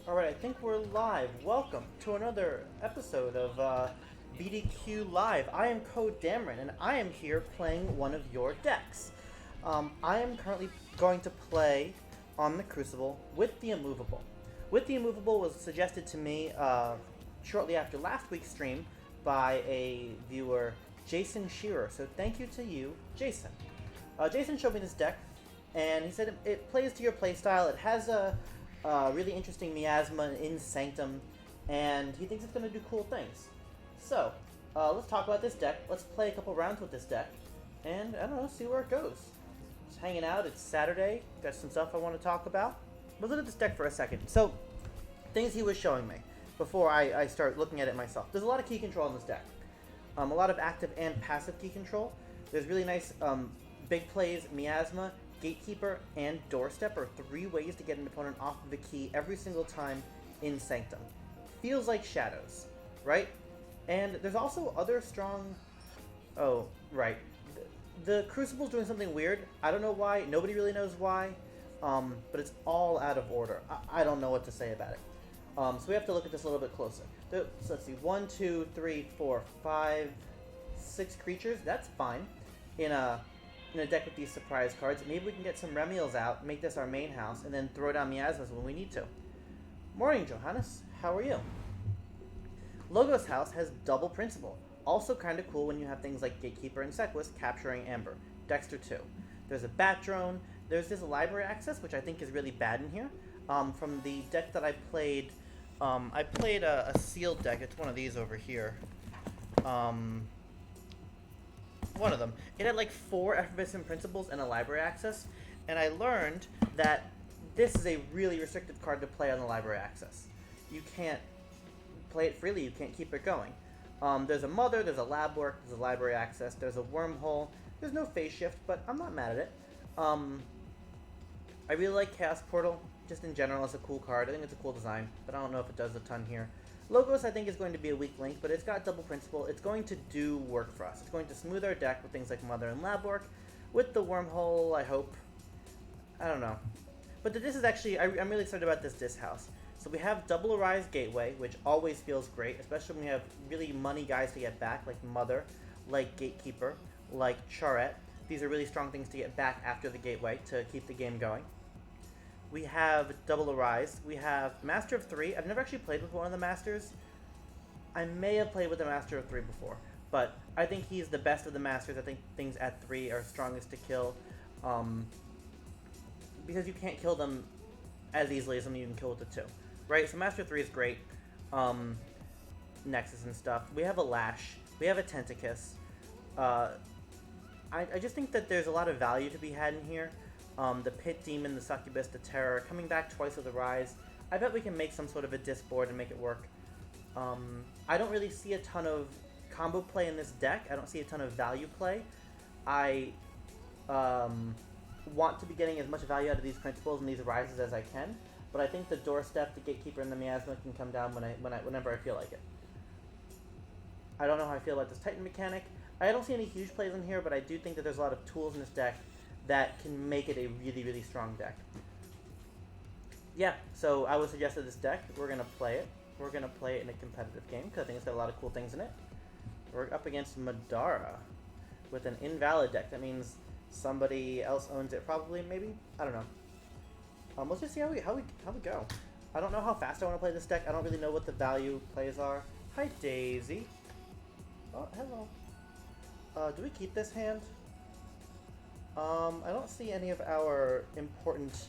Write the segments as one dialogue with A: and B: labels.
A: Alright, I think we're live. Welcome to another episode of BDQ Live. I am CoDameron, and I am here playing one of your decks. I am currently going to play on the Crucible Whit the Immovable. Whit the Immovable was suggested to me shortly after last week's stream by a viewer, Jason Shearer. So thank you to you, Jason. Jason showed me this deck, and he said it plays to your playstyle. It has a really interesting miasma in Sanctum, and he thinks it's going to do cool things. So, let's talk about this deck. Let's play a couple rounds with this deck, and I don't know, see where it goes. Just hanging out. It's Saturday. Got some stuff I want to talk about. But look at this deck for a second. So, things he was showing me before I start looking at it myself. There's a lot of key control in this deck. A lot of active and passive key control. There's really nice big plays, miasma, Gatekeeper, and Doorstep are three ways to get an opponent off of the key every single time in Sanctum. Feels like Shadows, right? And there's also other strong... Oh, right. The Crucible's doing something weird. I don't know why. Nobody really knows why. But it's all out of order. I don't know what to say about it. So we have to look at this a little bit closer. So let's see. 1, 2, 3, 4, 5, 6 creatures. That's fine. In a deck with these surprise cards. Maybe we can get some Remiels out, make this our main house, and then throw down miasmas when we need to. Morning, Johannes. How are you? Logos House has double Principle. Also kind of cool when you have things like Gatekeeper and Sequus capturing Amber. Dexter 2. There's a Bat Drone. There's this library access, which I think is really bad in here. From the deck that I played a sealed deck. It's one of these over here. One of them. It had like 4 effervescent principles and a library access, and I learned that this is a really restricted card to play on the library access. You can't play it freely, you can't keep it going. There's a Mother, there's a Lab Work, there's a library access, there's a Wormhole, there's no Phase Shift, but I'm not mad at it. I really like Chaos Portal, just in general, it's a cool card. I think it's a cool design, but I don't know if it does a ton here. Logos, I think, is going to be a weak link, but it's got double Principle. It's going to do work for us. It's going to smooth our deck with things like Mother and Lab Work. With the Wormhole, I hope. I don't know. But this is actually, I'm really excited about this house. So we have double Arise Gateway, which always feels great, especially when we have really money guys to get back, like Mother, like Gatekeeper, like Charette. These are really strong things to get back after the Gateway to keep the game going. We have double Arise. We have Master of 3. I've never actually played with one of the Masters. I may have played with the Master of 3 before, but I think he's the best of the Masters. I think things at 3 are strongest to kill, because you can't kill them as easily as something you can kill with the 2, right? So Master of 3 is great. Nexus and stuff. We have a Lash. We have a Tentacus. I just think that there's a lot of value to be had in here. The Pit Demon, the Succubus, the Terror, coming back twice with the Rise. I bet we can make some sort of a disc board and make it work. I don't really see a ton of combo play in this deck. I don't see a ton of value play. I want to be getting as much value out of these Principles and these Rises as I can, but I think the Doorstep, the Gatekeeper, and the Miasma can come down whenever I feel like it. I don't know how I feel about this Titan mechanic. I don't see any huge plays in here, but I do think that there's a lot of tools in this deck that can make it a really, really strong deck. Yeah, so I would suggest that this deck, we're going to play it. We're going to play it in a competitive game, because I think it's got a lot of cool things in it. We're up against Madara with an invalid deck. That means somebody else owns it, probably, maybe? I don't know. Let's just see how we go. I don't know how fast I want to play this deck. I don't really know what the value plays are. Hi, Daisy. Oh, hello. Do we keep this hand? I don't see any of our important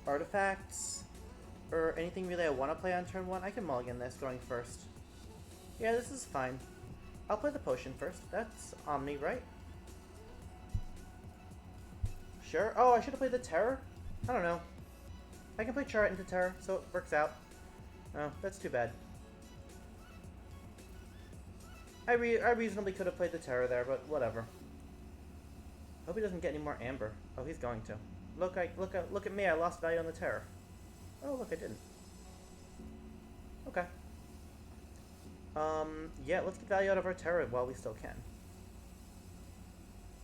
A: artifacts or anything really I want to play on turn 1. I can mulligan this going first. Yeah, this is fine. I'll play the potion first. That's Omni, right? Sure. Oh, I should have played the Terror? I don't know. I can play Charette into Terror, so it works out. Oh, that's too bad. I reasonably could have played the Terror there, but whatever. Hope he doesn't get any more Amber. Oh, he's going to. Look at me, I lost value on the Terror. Oh, look, I didn't. Okay. Yeah, let's get value out of our Terror while we still can.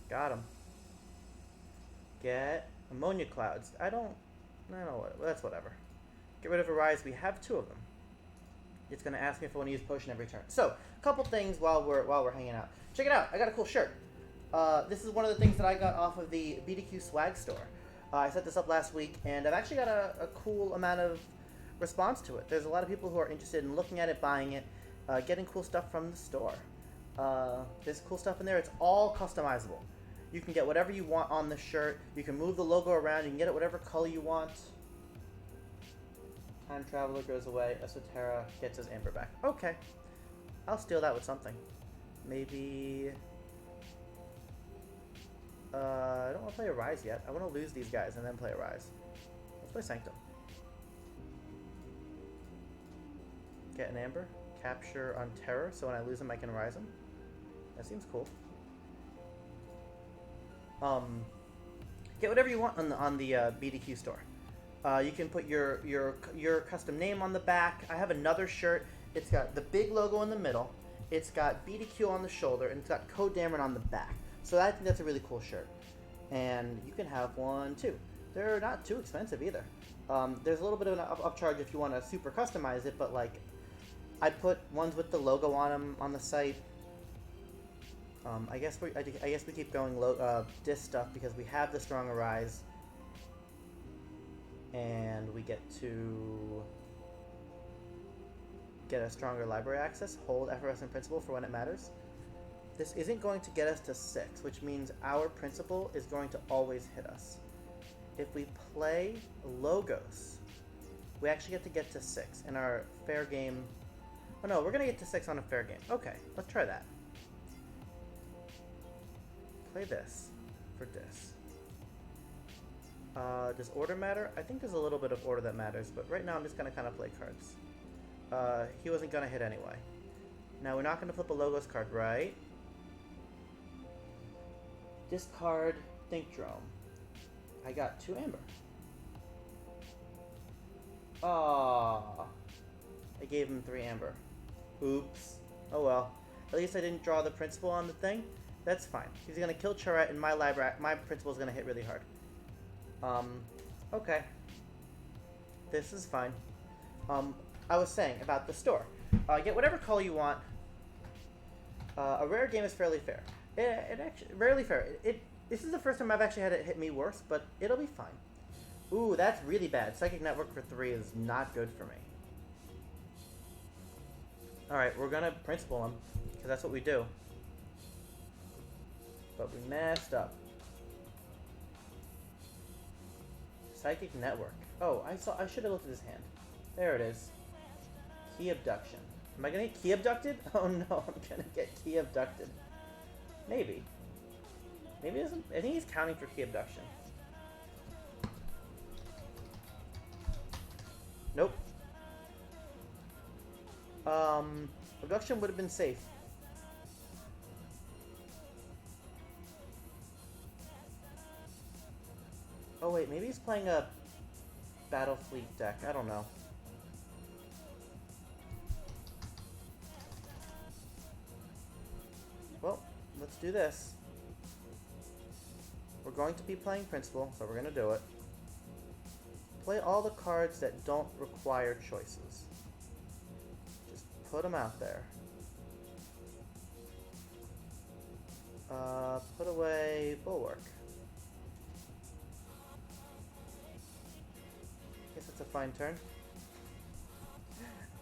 A: Got him. Get Ammonia Clouds. I don't No, that's whatever. Get rid of Arise. We have 2 of them. It's gonna ask me if I want to use potion every turn. So, a couple things while we're hanging out. Check it out. I got a cool shirt. This is one of the things that I got off of the BDQ swag store. I set this up last week, and I've actually got a cool amount of response to it. There's a lot of people who are interested in looking at it, buying it, getting cool stuff from the store. There's cool stuff in there. It's all customizable. You can get whatever you want on the shirt. You can move the logo around. You can get it whatever color you want. Time Traveler goes away. Esoterra gets his amber back. Okay. I'll steal that with something. Maybe... I don't want to play Arise yet. I want to lose these guys and then play Arise. Let's play Sanctum. Get an amber. Capture on Terror, so when I lose him I can Rise him. That seems cool. Get whatever you want on the BDQ store. You can put your custom name on the back. I have another shirt. It's got the big logo in the middle. It's got BDQ on the shoulder, and it's got CoDameron on the back. So I think that's a really cool shirt. And you can have one too. They're not too expensive either. There's a little bit of an upcharge if you want to super customize it, but like I put ones with the logo on them on the site. I guess we keep going disc stuff because we have the strong Arise, and we get to get a stronger library access. Hold effervescent principle for when it matters. This isn't going to get us to 6, which means our principle is going to always hit us. If we play Logos, we actually get to 6 in our fair game. Oh no, we're going to get to 6 on a fair game. Okay, let's try that. Play this for this. Does order matter? I think there's a little bit of order that matters, but right now I'm just going to kind of play cards. He wasn't going to hit anyway. Now we're not going to flip a Logos card, right? Discard Think Drone. I got 2 amber. Ah, I gave him 3 amber. Oops. Oh well. At least I didn't draw the principal on the thing. That's fine. He's gonna kill Charette, and my principal is gonna hit really hard. Okay. This is fine. I was saying about the store. Get whatever color you want. A rare game is fairly fair. It actually rarely fair. This is the first time I've actually had it hit me worse, but it'll be fine. Ooh, that's really bad. Psychic Network for 3 is not good for me. Alright, we're gonna principal him, because that's what we do. But we messed up. Psychic Network. Oh, I should have looked at his hand. There it is. Key Abduction. Am I gonna get key abducted? Oh no, I'm gonna get key abducted. Maybe. Maybe it isn't. I think he's counting for key abduction. Nope. Abduction would have been safe. Oh wait, maybe he's playing a Battlefleet deck. I don't know. Well, let's do this. We're going to be playing Principal, so we're going to do it. Play all the cards that don't require choices. Just put them out there. Put away Bulwark. Guess it's a fine turn.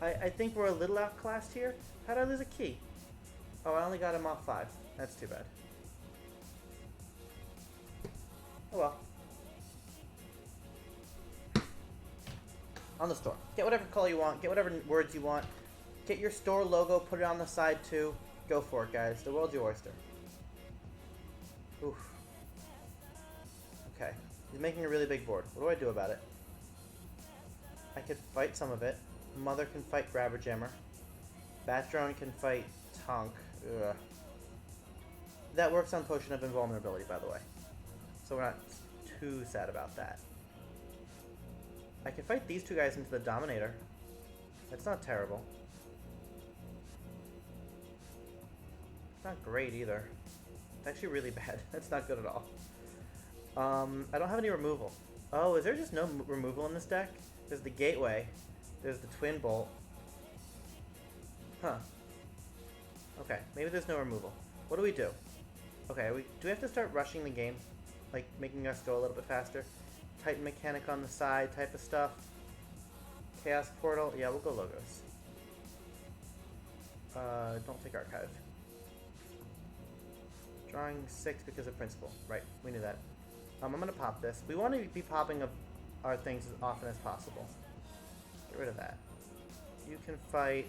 A: I think we're a little outclassed here. How'd I lose a key? Oh, I only got him off 5. That's too bad. Oh well. On the store. Get whatever color you want. Get whatever words you want. Get your store logo. Put it on the side too. Go for it, guys. The world's your oyster. Oof. Okay. He's making a really big board. What do I do about it? I could fight some of it. Mother can fight Grabber Jammer. Bat Drone can fight Tonk. Ugh. That works on Potion of Invulnerability, by the way. So we're not too sad about that. I can fight these 2 guys into the Dominator. That's not terrible. It's not great either. It's actually really bad. That's not good at all. I don't have any removal. Oh, is there just no removal in this deck? There's the Gateway. There's the Twin Bolt. Huh. Okay, maybe there's no removal. What do we do? Okay, do we have to start rushing the game? Like, making us go a little bit faster? Titan Mechanic on the side type of stuff? Chaos Portal? Yeah, we'll go Logos. Don't take Archive. Drawing 6 because of Principle. Right, we knew that. I'm gonna pop this. We want to be popping our things as often as possible. Get rid of that. You can fight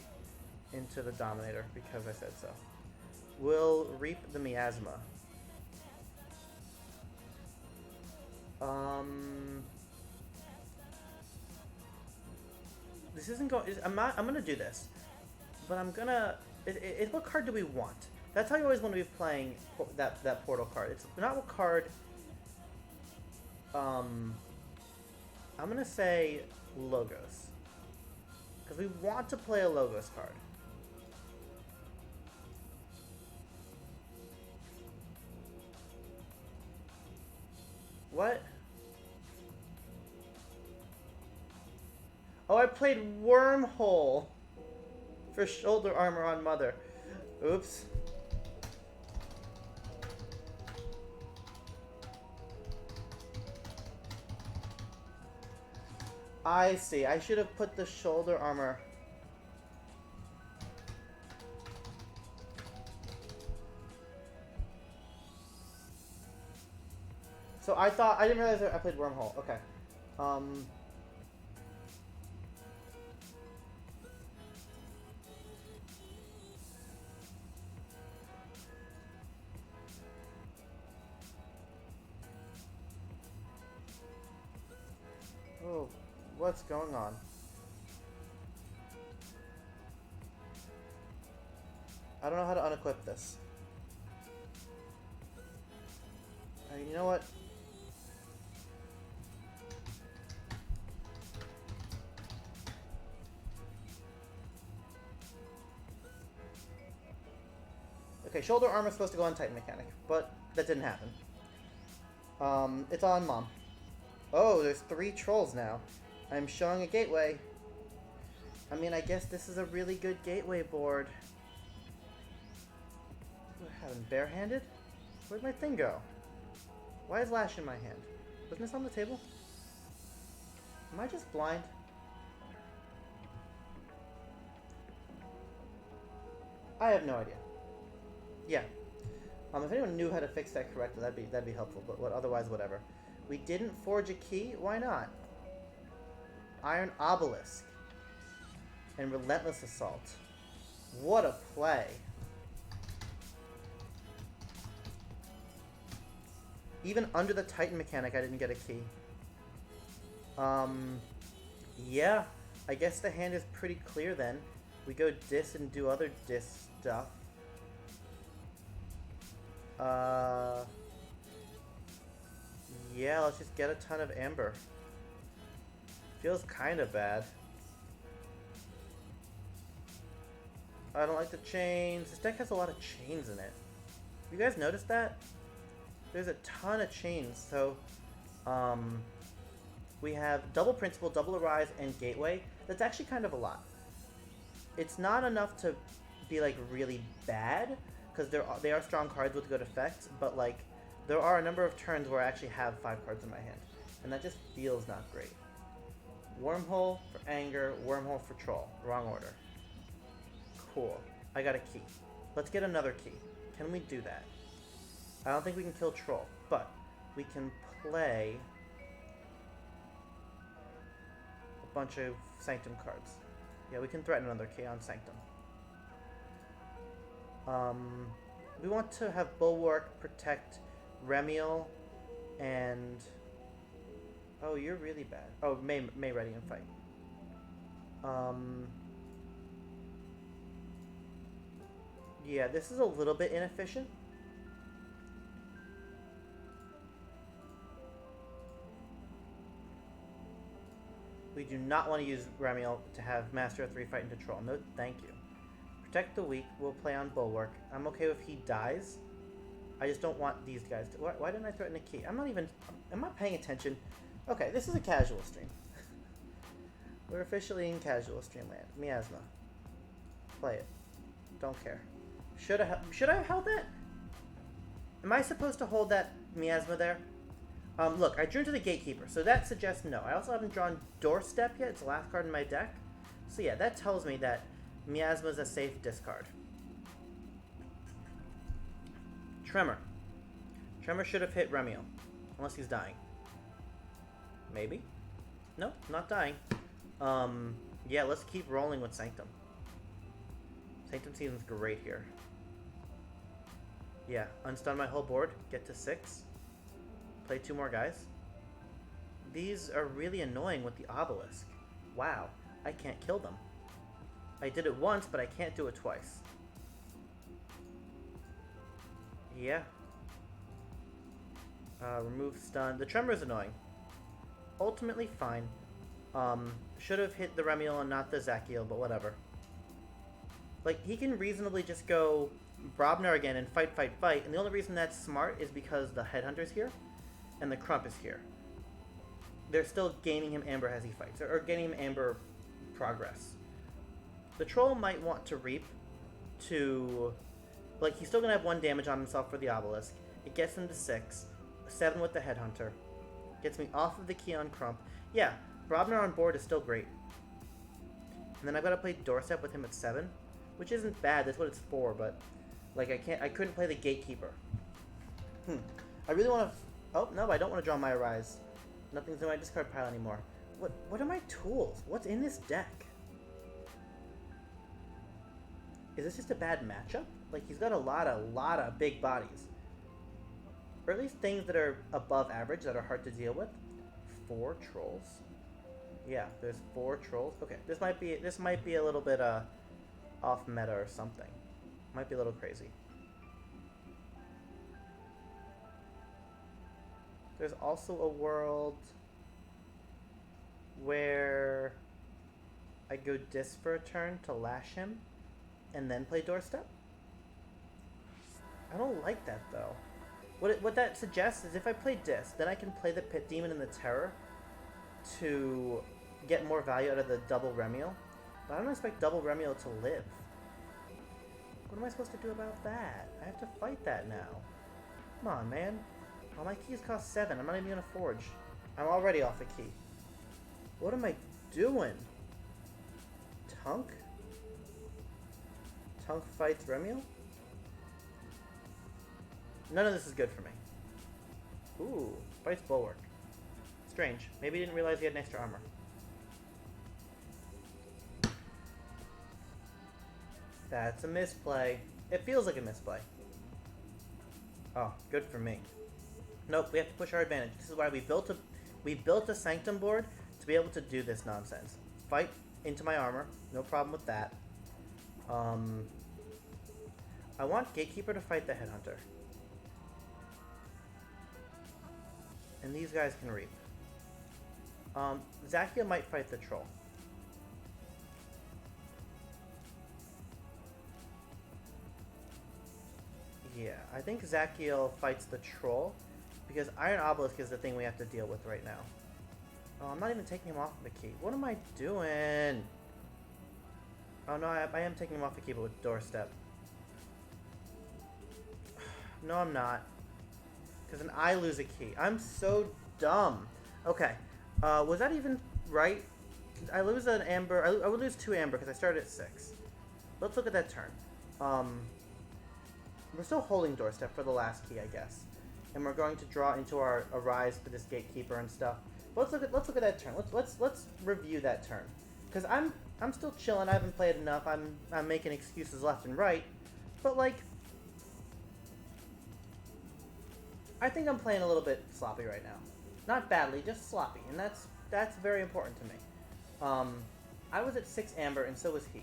A: into the Dominator because I said so. We'll reap the Miasma. This isn't going. I'm gonna do this, but I'm gonna. What card do we want? That's how you always want to be playing that portal card. It's not what card. I'm gonna say Logos because we want to play a Logos card. What? Oh, I played Wormhole for shoulder armor on Mother. Oops. I see. I should have put the shoulder armor. So I didn't realize I played Wormhole. Okay. Oh, what's going on? I don't know how to unequip this. You know what? Okay, shoulder armor is supposed to go on Titan Mechanic, but that didn't happen. It's on Mom. Oh, there's 3 trolls now. I'm showing a gateway. I mean, I guess this is a really good gateway board. What happened? Barehanded? Where'd my thing go? Why is Lash in my hand? Wasn't this on the table? Am I just blind? I have no idea. Yeah. If anyone knew how to fix that correctly, that'd be helpful. But otherwise, whatever. We didn't forge a key. Why not? Iron Obelisk and Relentless Assault. What a play! Even under the Titan Mechanic, I didn't get a key. Yeah. I guess the hand is pretty clear then. We go dis and do other dis stuff. Yeah, let's just get a ton of Amber. Feels kind of bad. I don't like the chains. This deck has a lot of chains in it. You guys noticed that? There's a ton of chains. So, we have double Principle, double Arise, and Gateway. That's actually kind of a lot. It's not enough to be like really bad, because they are strong cards with good effects, but like there are a number of turns where I actually have 5 cards in my hand, and that just feels not great. Wormhole for Anger, Wormhole for Troll. Wrong order. Cool. I got a key. Let's get another key. Can we do that? I don't think we can kill Troll, but we can play a bunch of Sanctum cards. Yeah, we can threaten another key on Sanctum. We want to have Bulwark protect Remiel and... Oh, you're really bad. Oh, May ready and fight. Yeah, this is a little bit inefficient. We do not want to use Remiel to have Master of 3 fight into Troll. No, thank you. Protect the weak. We'll play on Bulwark. I'm okay if he dies. I just don't want these guys to... Why didn't I threaten a key? I'm not even... Am I paying attention Okay, this is a casual stream. We're officially in casual stream land. Miasma. Play it. Don't care. Should I have held that? Am I supposed to hold that Miasma there? Look, I drew into the Gatekeeper, so that suggests no. I also haven't drawn Doorstep yet. It's the last card in my deck. So yeah, that tells me that Miasma is a safe discard. Tremor. Tremor should have hit Remiel. Unless he's dying. Maybe? No, not dying. Yeah, let's keep rolling with Sanctum. Sanctum seems great here. Yeah, unstun my whole board, get to 6. Play 2 more guys. These are really annoying with the Obelisk. Wow, I can't kill them. I did it once, but I can't do it twice. Yeah. Remove stun. The Tremor is annoying. Ultimately fine. Should have hit the Remiel and not the Zachiel, but whatever. Like, he can reasonably just go Brobnar again and fight, and the only reason that's smart is because the Headhunter's here, and the Crump is here. They're still gaining him Amber as he fights, or gaining him Amber progress. The Troll might want to Reap to... Like, he's still gonna have 1 damage on himself for the Obelisk. It gets him to 6. 7 with the Headhunter. Gets me off of the key on Crump. Yeah, Brobnar on board is still great. And then I've got to play Doorstep with him at 7, which isn't bad. That's what it's for, but like I couldn't play the Gatekeeper. I really want to. Oh no, I don't want to draw my Rise. Nothing's in my discard pile anymore. What are my tools? What's in this deck? Is this just a bad matchup? Like, he's got a lot of big bodies. Or at least things that are above average, that are hard to deal with. 4 trolls? Yeah, there's 4 trolls. Okay, this might be a little bit off meta or something. Might be a little crazy. There's also a world where I go Dis for a turn to lash him and then play Doorstep. I don't like that though. What that suggests is if I play Dis, then I can play the Pit Demon and the Terror to get more value out of the double Remiel. But I don't expect double Remiel to live. What am I supposed to do about that? I have to fight that now. Come on, man. Well, my keys cost 7. I'm not even gonna forge. I'm already off a key. What am I doing? Tunk? Tunk fights Remiel? None of this is good for me. Ooh, fights Bulwark. Strange. Maybe he didn't realize he had an extra armor. That's a misplay. It feels like a misplay. Oh, good for me. Nope, we have to push our advantage. This is why we built a Sanctum board to be able to do this nonsense. Fight into my armor. No problem with that. I want Gatekeeper to fight the Headhunter. And these guys can Reap. Zachiel might fight the Troll. Yeah, I think Zachiel fights the Troll because Iron Obelisk is the thing we have to deal with right now. Oh, I'm not even taking him off the key. What am I doing? Oh no, I am taking him off the key, but with Doorstep. No, I'm not. Because then I lose a key. I'm so dumb. Okay. Was that even right? I lose an Amber. I would lose 2 Amber because I started at 6. Let's look at that turn. We're still holding Doorstep for the last key, I guess. And we're going to draw into our Rise for this Gatekeeper and stuff. But let's look at that turn. Let's review that turn. Because I'm still chilling. I haven't played enough. I'm making excuses left and right. But like, I think I'm playing a little bit sloppy right now. Not badly, just sloppy, and that's very important to me. I was at 6 Amber, and so was he.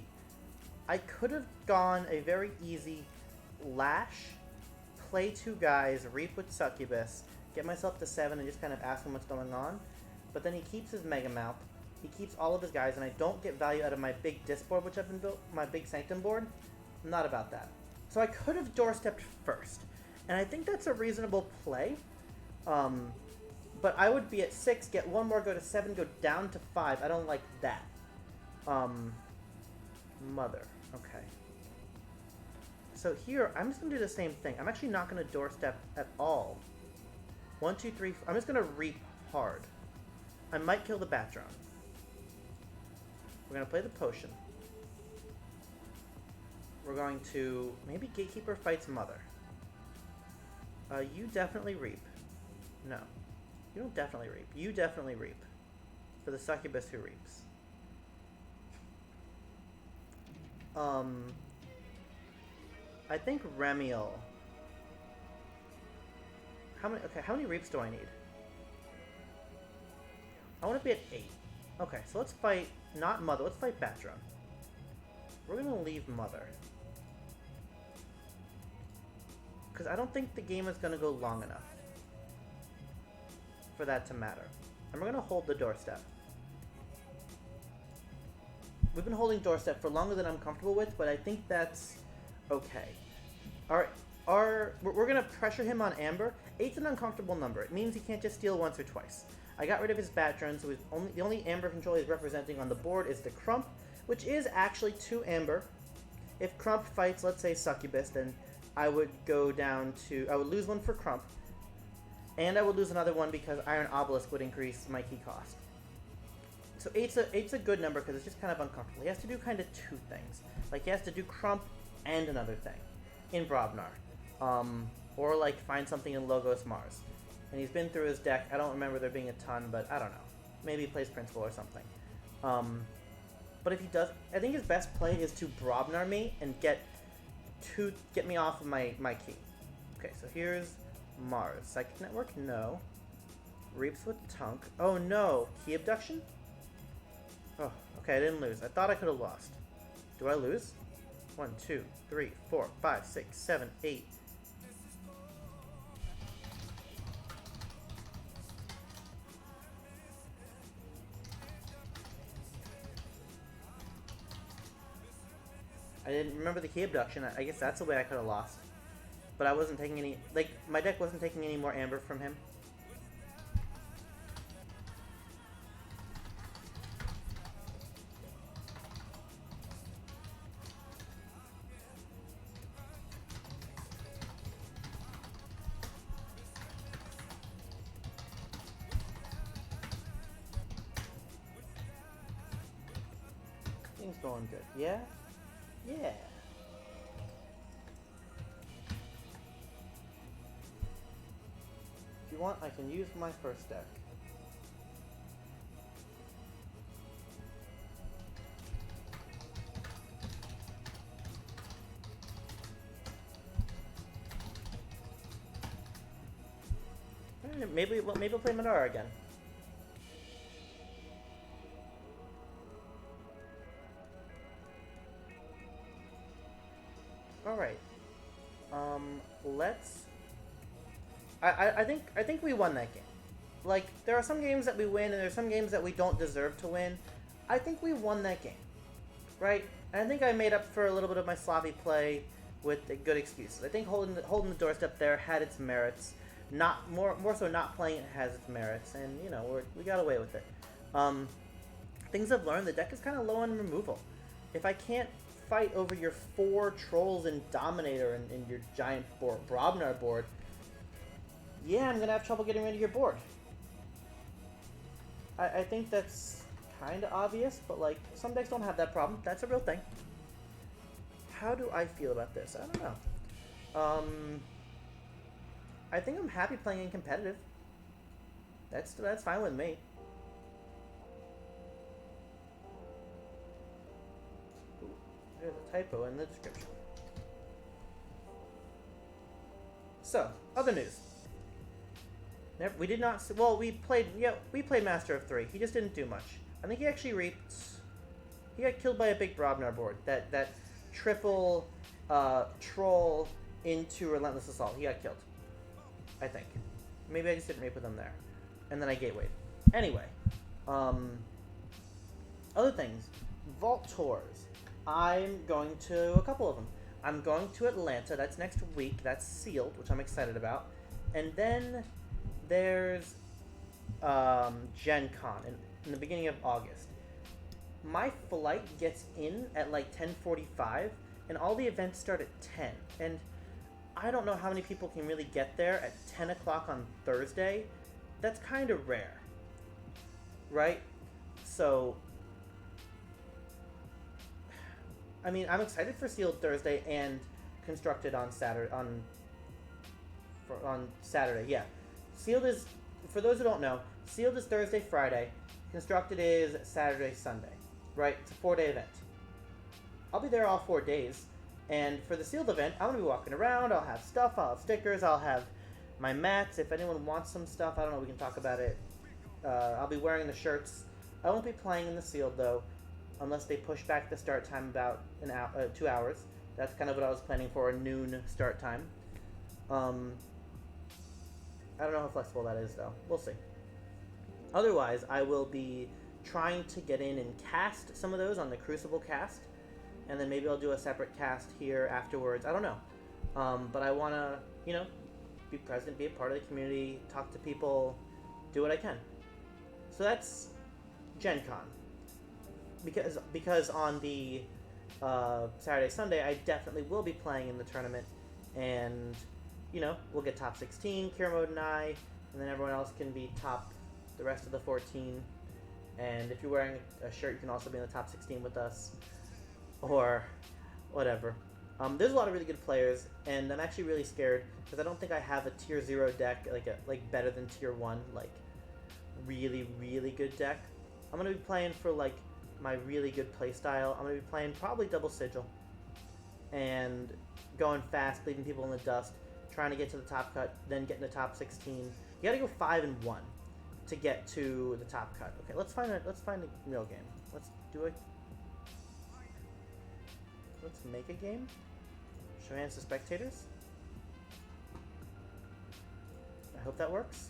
A: I could have gone a very easy Lash, play 2 guys, Reap with Succubus, get myself to 7, and just kind of ask him what's going on. But then he keeps his Mega Mouth, he keeps all of his guys, and I don't get value out of my big Dis board, which I've been built, my big Sanctum board. I'm not about that. So I could have Doorstepped first, and I think that's a reasonable play. But I would be at 6, get 1 more, go to 7, go down to 5. I don't like that. Mother. Okay. So here, I'm just going to do the same thing. I'm actually not going to doorstep at all. 1, 2, 3, 4. I'm just going to reap hard. I might kill the bat drone. We're going to play the potion. We're going to... Maybe Gatekeeper fights Mother. You definitely reap. No. You don't definitely reap. You definitely reap. For the succubus who reaps. I think Remiel. How many reaps do I need? I want to be at 8. Okay, so let's fight, not Mother, let's fight Batdrone. We're going to leave Mother. Because I don't think the game is going to go long enough for that to matter. And we're going to hold the doorstep. We've been holding doorstep for longer than I'm comfortable with, but I think that's okay. We're going to pressure him on Amber. 8's an uncomfortable number. It means he can't just steal once or twice. I got rid of his bat drone, so the only Amber control he's representing on the board is the Crump, which is actually 2 Amber. If Crump fights, let's say, Succubus, then I would go down to... I would lose 1 for Crump, and I would lose another 1 because Iron Obelisk would increase my key cost. So 8's a good number because it's just kind of uncomfortable. He has to do kind of 2 things. Like, he has to do Crump and another thing in Brobnar. Or, like, find something in Logos Mars. And he's been through his deck. I don't remember there being a ton, but I don't know. Maybe he plays Principal or something. But if he does... I think his best play is to Brobnar me and get me off of my key. Okay, so here's Mars. Psychic Network? No. Reaps with Tunk. Oh, no. Key Abduction? Oh, okay, I didn't lose. I thought I could have lost. Do I lose? 1, 2, 3, 4, 5, 6, 7, 8. I didn't remember the key abduction. I guess that's the way I could have lost. But I wasn't taking any... Like, my deck wasn't taking any more Amber from him. Things going good. Yeah? Yeah. If you want, I can use my first deck. Maybe we'll play Madara again. Alright. Let's... I think we won that game. Like, there are some games that we win, and there are some games that we don't deserve to win. I think we won that game. Right? And I think I made up for a little bit of my sloppy play with the good excuses. I think holding the doorstep there had its merits. Not more so not playing it has its merits, and you know, we got away with it. Things I've learned, the deck is kind of low on removal. If I can't fight over your 4 trolls and Dominator and your giant Brobnar board, yeah, I'm gonna have trouble getting rid of your board. I think that's kind of obvious, but like, some decks don't have that problem. That's a real thing. How do I feel about this? I don't know. I think I'm happy playing in competitive. That's fine with me. Ooh, there's a typo in the description. So, other news. We did not. Well, we played Master of 3. He just didn't do much. I think he actually reaped. He got killed by a big Brobnar board. That triple troll into Relentless Assault. He got killed. I think. Maybe I just didn't rape with him there. And then I gatewayed. Anyway. Other things. Vault tours. I'm going to a couple of them. I'm going to Atlanta. That's next week. That's sealed, which I'm excited about. And then there's Gen Con in the beginning of August. My flight gets in at like 10:45, and all the events start at 10. And I don't know how many people can really get there at 10 o'clock on Thursday. That's kind of rare, right? So, I mean, I'm excited for Sealed Thursday and Constructed on Saturday. On Saturday, yeah. Sealed is, for those who don't know, Sealed is Thursday, Friday. Constructed is Saturday, Sunday, right? It's a 4-day event. I'll be there all 4 days. And for the Sealed event, I'm going to be walking around. I'll have stuff. I'll have stickers. I'll have my mats. If anyone wants some stuff, I don't know, we can talk about it. I'll be wearing the shirts. I won't be playing in the Sealed, though, unless they push back the start time about 2 hours. That's kind of what I was planning for, a noon start time. I don't know how flexible that is, though. We'll see. Otherwise, I will be trying to get in and cast some of those on the Crucible cast, and then maybe I'll do a separate cast here afterwards. I don't know. But I want to, be present, be a part of the community, talk to people, do what I can. So that's Gen Con. Because on the Saturday, Sunday, I definitely will be playing in the tournament, and we'll get top 16, Cure Mode and I, and then everyone else can be top the rest of the 14. And if you're wearing a shirt, you can also be in the top 16 with us, or whatever. There's a lot of really good players, and I'm actually really scared because I don't think I have a tier 0 deck, like better than tier 1, like really, really good deck. I'm gonna be playing for like my really good play style. I'm gonna be playing probably double sigil and going fast, leaving people in the dust, trying to get to the top cut, then getting the top 16. You gotta go 5-1 to get to the top cut. Okay, let's find a real game. Let's make a game. Show hands to spectators. I hope that works.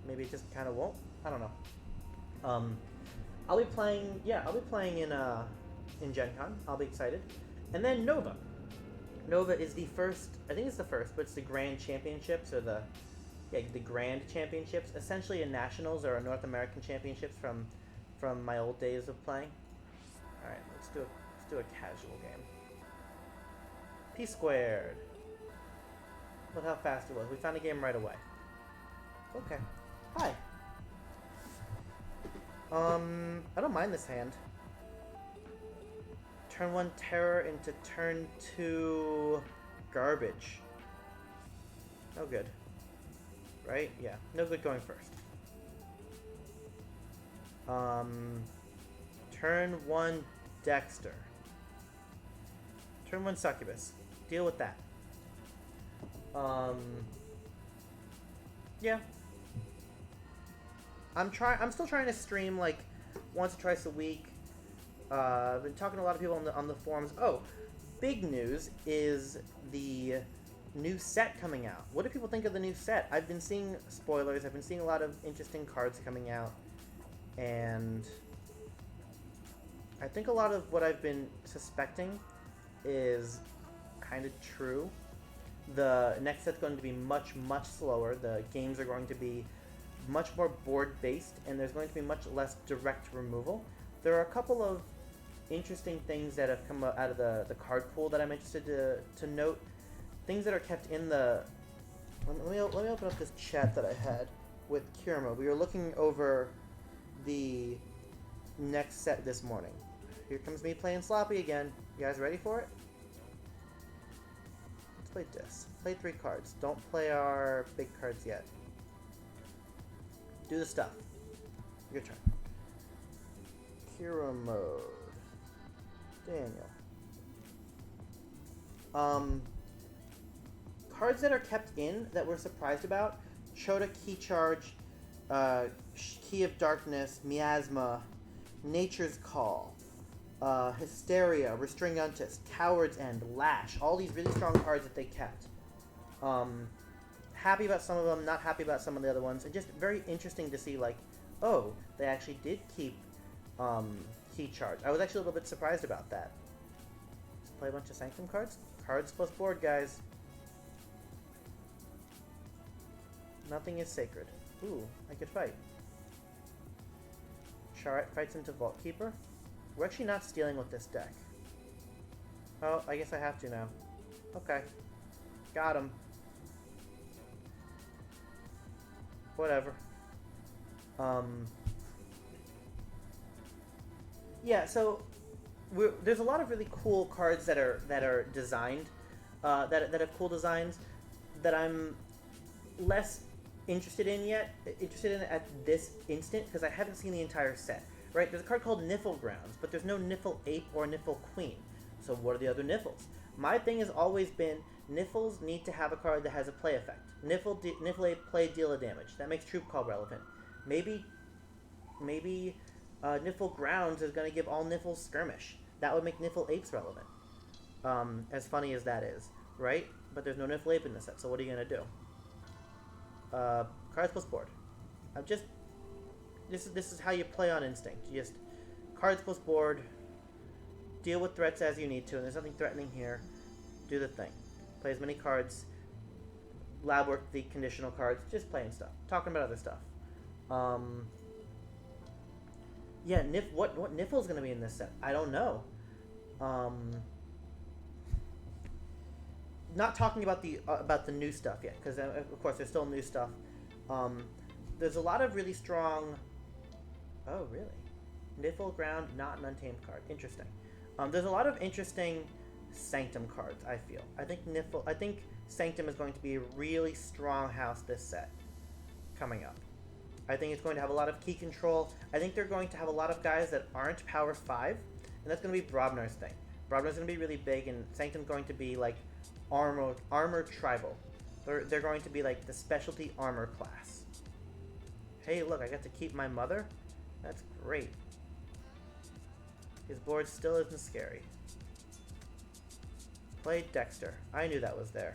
A: Maybe it just kind of won't. I don't know. I'll be playing in Gen Con. I'll be excited. And then Nova. Nova is the first, I think it's the first, but it's the Grand Championships, or the Grand Championships, essentially a Nationals or a North American Championships from my old days of playing. All right, let's do a casual game. P squared. Look how fast it was. We found a game right away. Okay. Hi. I don't mind this hand. Turn 1 terror into turn 2 garbage. No good. Right? Yeah. No good going first. Turn 1 Dexter. Turn 1 Succubus. Deal with that. Yeah. I'm still trying to stream like once or twice a week. I've been talking to a lot of people on the forums. Oh, big news is the new set coming out. What do people think of the new set? I've been seeing spoilers. I've been seeing a lot of interesting cards coming out, and I think a lot of what I've been suspecting is kind of true. The next set's going to be much, much slower. The games are going to be much more board-based, and there's going to be much less direct removal. There are a couple of interesting things that have come out of the card pool that I'm interested to note. Things that are kept in the... Let me open up this chat that I had with Kirma. We were looking over the next set this morning. Here comes me playing sloppy again. You guys ready for it? Let's play this. Play 3 cards. Don't play our big cards yet. Do the stuff. Your turn. Kira mode. Daniel. Cards that are kept in that we're surprised about. Chota Key Charge, Key of Darkness, Miasma, Nature's Call, Hysteria, Restringuntus, Coward's End, Lash. All these really strong cards that they kept. Happy about some of them, not happy about some of the other ones. And just very interesting to see, like, oh, they actually did keep Key Charge. I was actually a little bit surprised about that. Let's play a bunch of Sanctum cards. Cards plus board, guys. Nothing is sacred. Ooh, I could fight. Chart fights into Vault Keeper. We're actually not stealing with this deck. Oh, I guess I have to now. Okay. Got him. Whatever. Yeah, so there's a lot of really cool cards that are designed, that have cool designs that I'm less interested in at this instant because I haven't seen the entire set. Right? There's a card called Niffle Grounds, but there's no Niffle Ape or Niffle Queen. So what are the other Niffles? My thing has always been Niffles need to have a card that has a play effect. Niffle Ape play deal a damage. That makes Troop Call relevant. Maybe Niffle Grounds is going to give all Niffles Skirmish. That would make Niffle Apes relevant. As funny as that is, right? But there's no Niffle Ape in this set, so what are you going to do? Cards plus board. This is how you play on instinct. You just cards plus board, deal with threats as you need to, and there's nothing threatening here. Do the thing. Play as many cards. Lab work the conditional cards. Just playing stuff. Talking about other stuff. Yeah, what Niffle's gonna be in this set? I don't know. Not talking about the new stuff yet, because of course there's still new stuff. There's a lot of really strong. Oh, really? Niffle Ground, not an untamed card. Interesting. There's a lot of interesting Sanctum cards, I feel. I think Sanctum is going to be a really strong house this set coming up. I think it's going to have a lot of key control. I think they're going to have a lot of guys that aren't Power 5, and that's going to be Brobner's thing. Brobner's going to be really big, and Sanctum's going to be like armor tribal. They're going to be like the specialty armor class. Hey, look, I got to keep my mother? That's great. His board still isn't scary. Played Dexter. I knew that was there.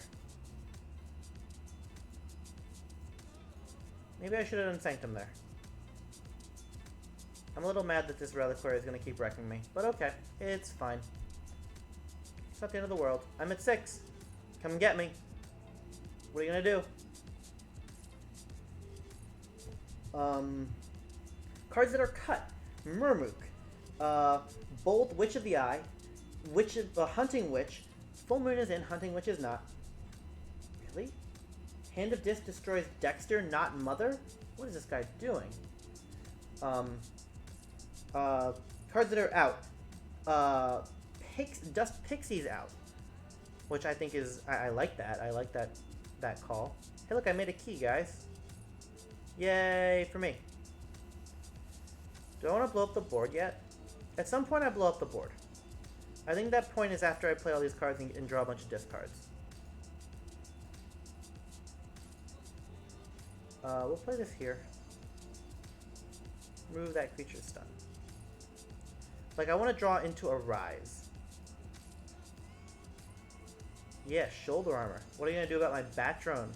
A: Maybe I should have done Sanctum there. I'm a little mad that this Reliquary is going to keep wrecking me. But okay, it's fine. It's not the end of the world. I'm at 6. Come and get me. What are you going to do? Cards that are cut. Murmuk. Bold Witch of the Eye. Hunting Witch. Full Moon is in, Hunting Witch is not. Really? Hand of Disc destroys Dexter, not Mother? What is this guy doing? Cards that are out. Dust Pixie's out. Which I think is... I like that. I like that call. Hey, look, I made a key, guys. Yay for me. Do I want to blow up the board yet? At some point, I blow up the board. I think that point is after I play all these cards and draw a bunch of discards. We'll play this here. Remove that creature's stun. Like, I want to draw into a Rise. Yeah, shoulder armor. What are you going to do about my Bat Drone?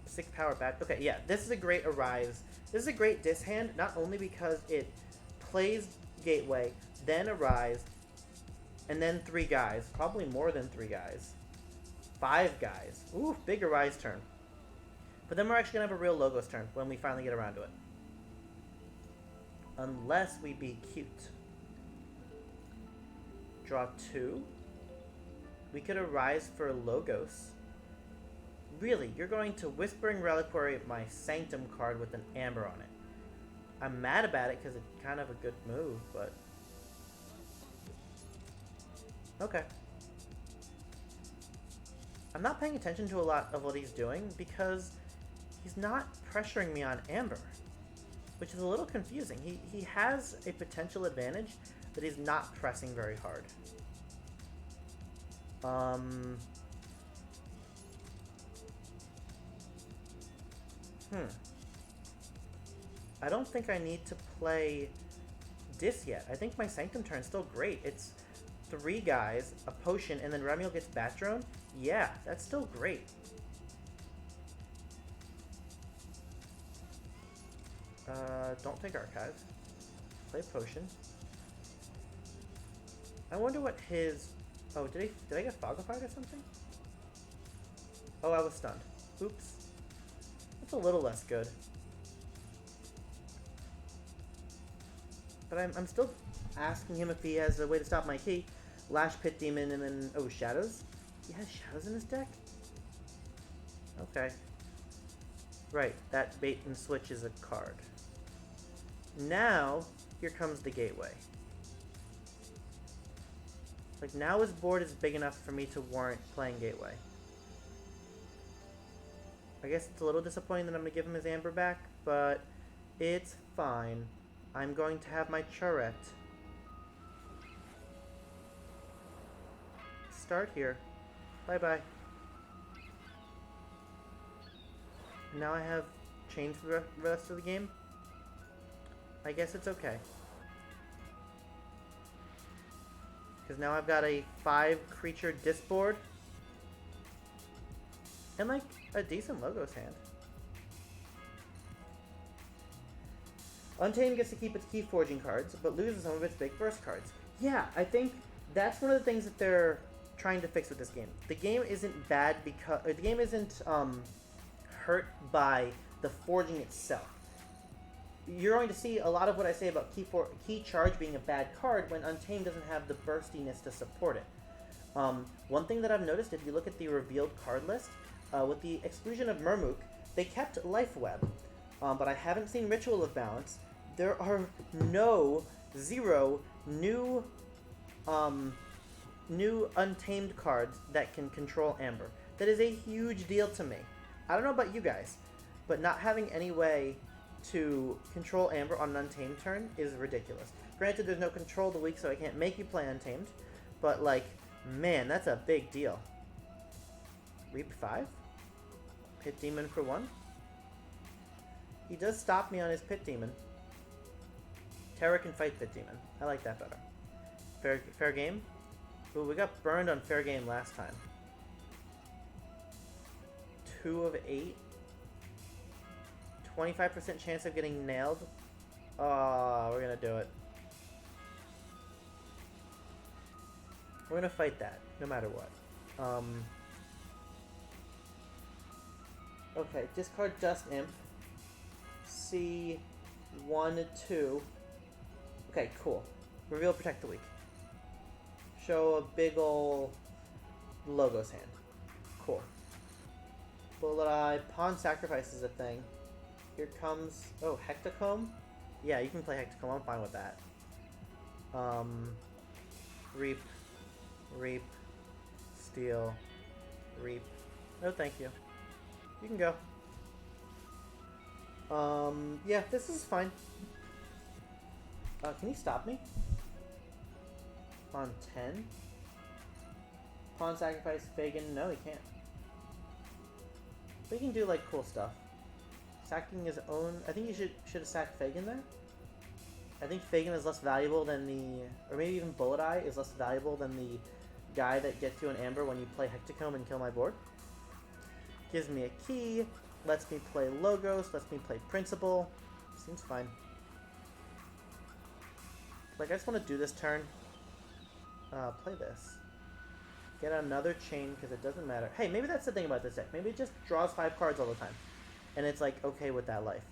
A: 6 power Bat... Okay, yeah, this is a great Arise. This is a great dishand, not only because it plays Gateway, then Arise, and then 3 guys. Probably more than 3 guys. 5 guys. Ooh, big Arise turn. But then we're actually going to have a real Logos turn when we finally get around to it. Unless we be cute. Draw 2. We could Arise for Logos. Really, you're going to Whispering Reliquary my Sanctum card with an Amber on it. I'm mad about it because it's kind of a good move, but... Okay. I'm not paying attention to a lot of what he's doing because he's not pressuring me on Amber, which is a little confusing. He has a potential advantage, but he's not pressing very hard. I don't think I need to play Dis yet. I think my Sanctum turn's still great. It's 3 guys, a potion, and then Remiel gets Bat Drone. Yeah, that's still great. Don't take Archive. Play Potion. I wonder what his... Oh, did I get Fogified or something? Oh, I was stunned. Oops. It's a little less good. But I'm still asking him if he has a way to stop my key. Lash Pit Demon and then... Oh, Shadows? He has Shadows in his deck? Okay. Right, that bait and switch is a card. Now, here comes the Gateway. Like, now his board is big enough for me to warrant playing Gateway. I guess it's a little disappointing that I'm going to give him his Amber back, but it's fine. I'm going to have my Charette. Start here. Bye-bye. Now I have chains for the rest of the game. I guess it's okay. Because now I've got a 5-creature disc board. And like a decent Logos hand. Untamed gets to keep its Keyforging cards, but loses some of its big burst cards. Yeah, I think that's one of the things that they're trying to fix with this game. The game isn't bad because... the game isn't hurt by the forging itself. You're going to see a lot of what I say about Key Charge being a bad card when Untamed doesn't have the burstiness to support it. One thing that I've noticed, if you look at the revealed card list, with the exclusion of Murmuk, they kept Life Web, but I haven't seen Ritual of Balance. There are zero new Untamed cards that can control Amber. That is a huge deal to me. I don't know about you guys, but not having any way to control Amber on an Untamed turn is ridiculous. Granted, there's no control the week, so I can't make you play Untamed, but like, man, that's a big deal. Reap 5? Pit Demon for 1? He does stop me on his Pit Demon. Terra can fight Pit Demon. I like that better. Fair game? Ooh, we got burned on fair game last time. 2 of 8. 25% chance of getting nailed. Oh, we're gonna do it. We're gonna fight that, no matter what. Okay, discard Dust Imp. C 1, 2. Okay, cool. Reveal Protect the Weak. Show a big ol' Logos hand. Cool. Bullet Eye. Pawn Sacrifice is a thing. Here comes... Oh, Hectocomb? Yeah, you can play Hectocomb. I'm fine with that. Reap. Reap. Steal. Reap. No, thank you. You can go. Yeah, this is fine. Can you stop me? On 10? Pawn Sacrifice, Fagin. No, he can't. But he can do, like, cool stuff. Sacking his own... I think you should have sacked Fagin there. I think Fagin is less valuable than the... Or maybe even Bullet Eye is less valuable than the guy that gets you an Amber when you play Hectocomb and kill my board. Gives me a key. Lets me play Logos. Lets me play Principle. Seems fine. Like, I just want to do this turn. Play this. Get another chain, because it doesn't matter. Hey, maybe that's the thing about this deck. Maybe it just draws 5 cards all the time. And it's, like, okay with that life.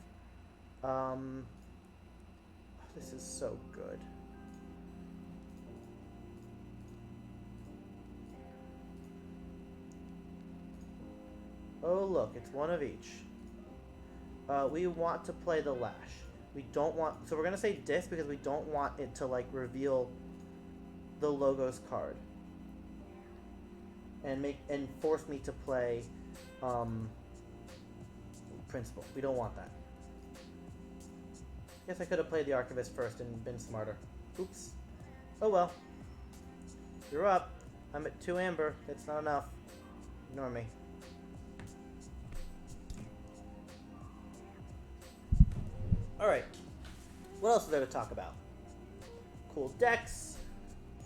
A: This is so good. Oh, look, it's one of each. We want to play the Lash. We don't want... So we're going to say Disc because we don't want it to, like, reveal the Logos card. And force me to play Principle. We don't want that. Guess I could have played the Archivist first and been smarter. Oops. Oh well. You're up. I'm at 2 Amber. It's not enough. Ignore me. Alright. What else is there to talk about? Cool decks.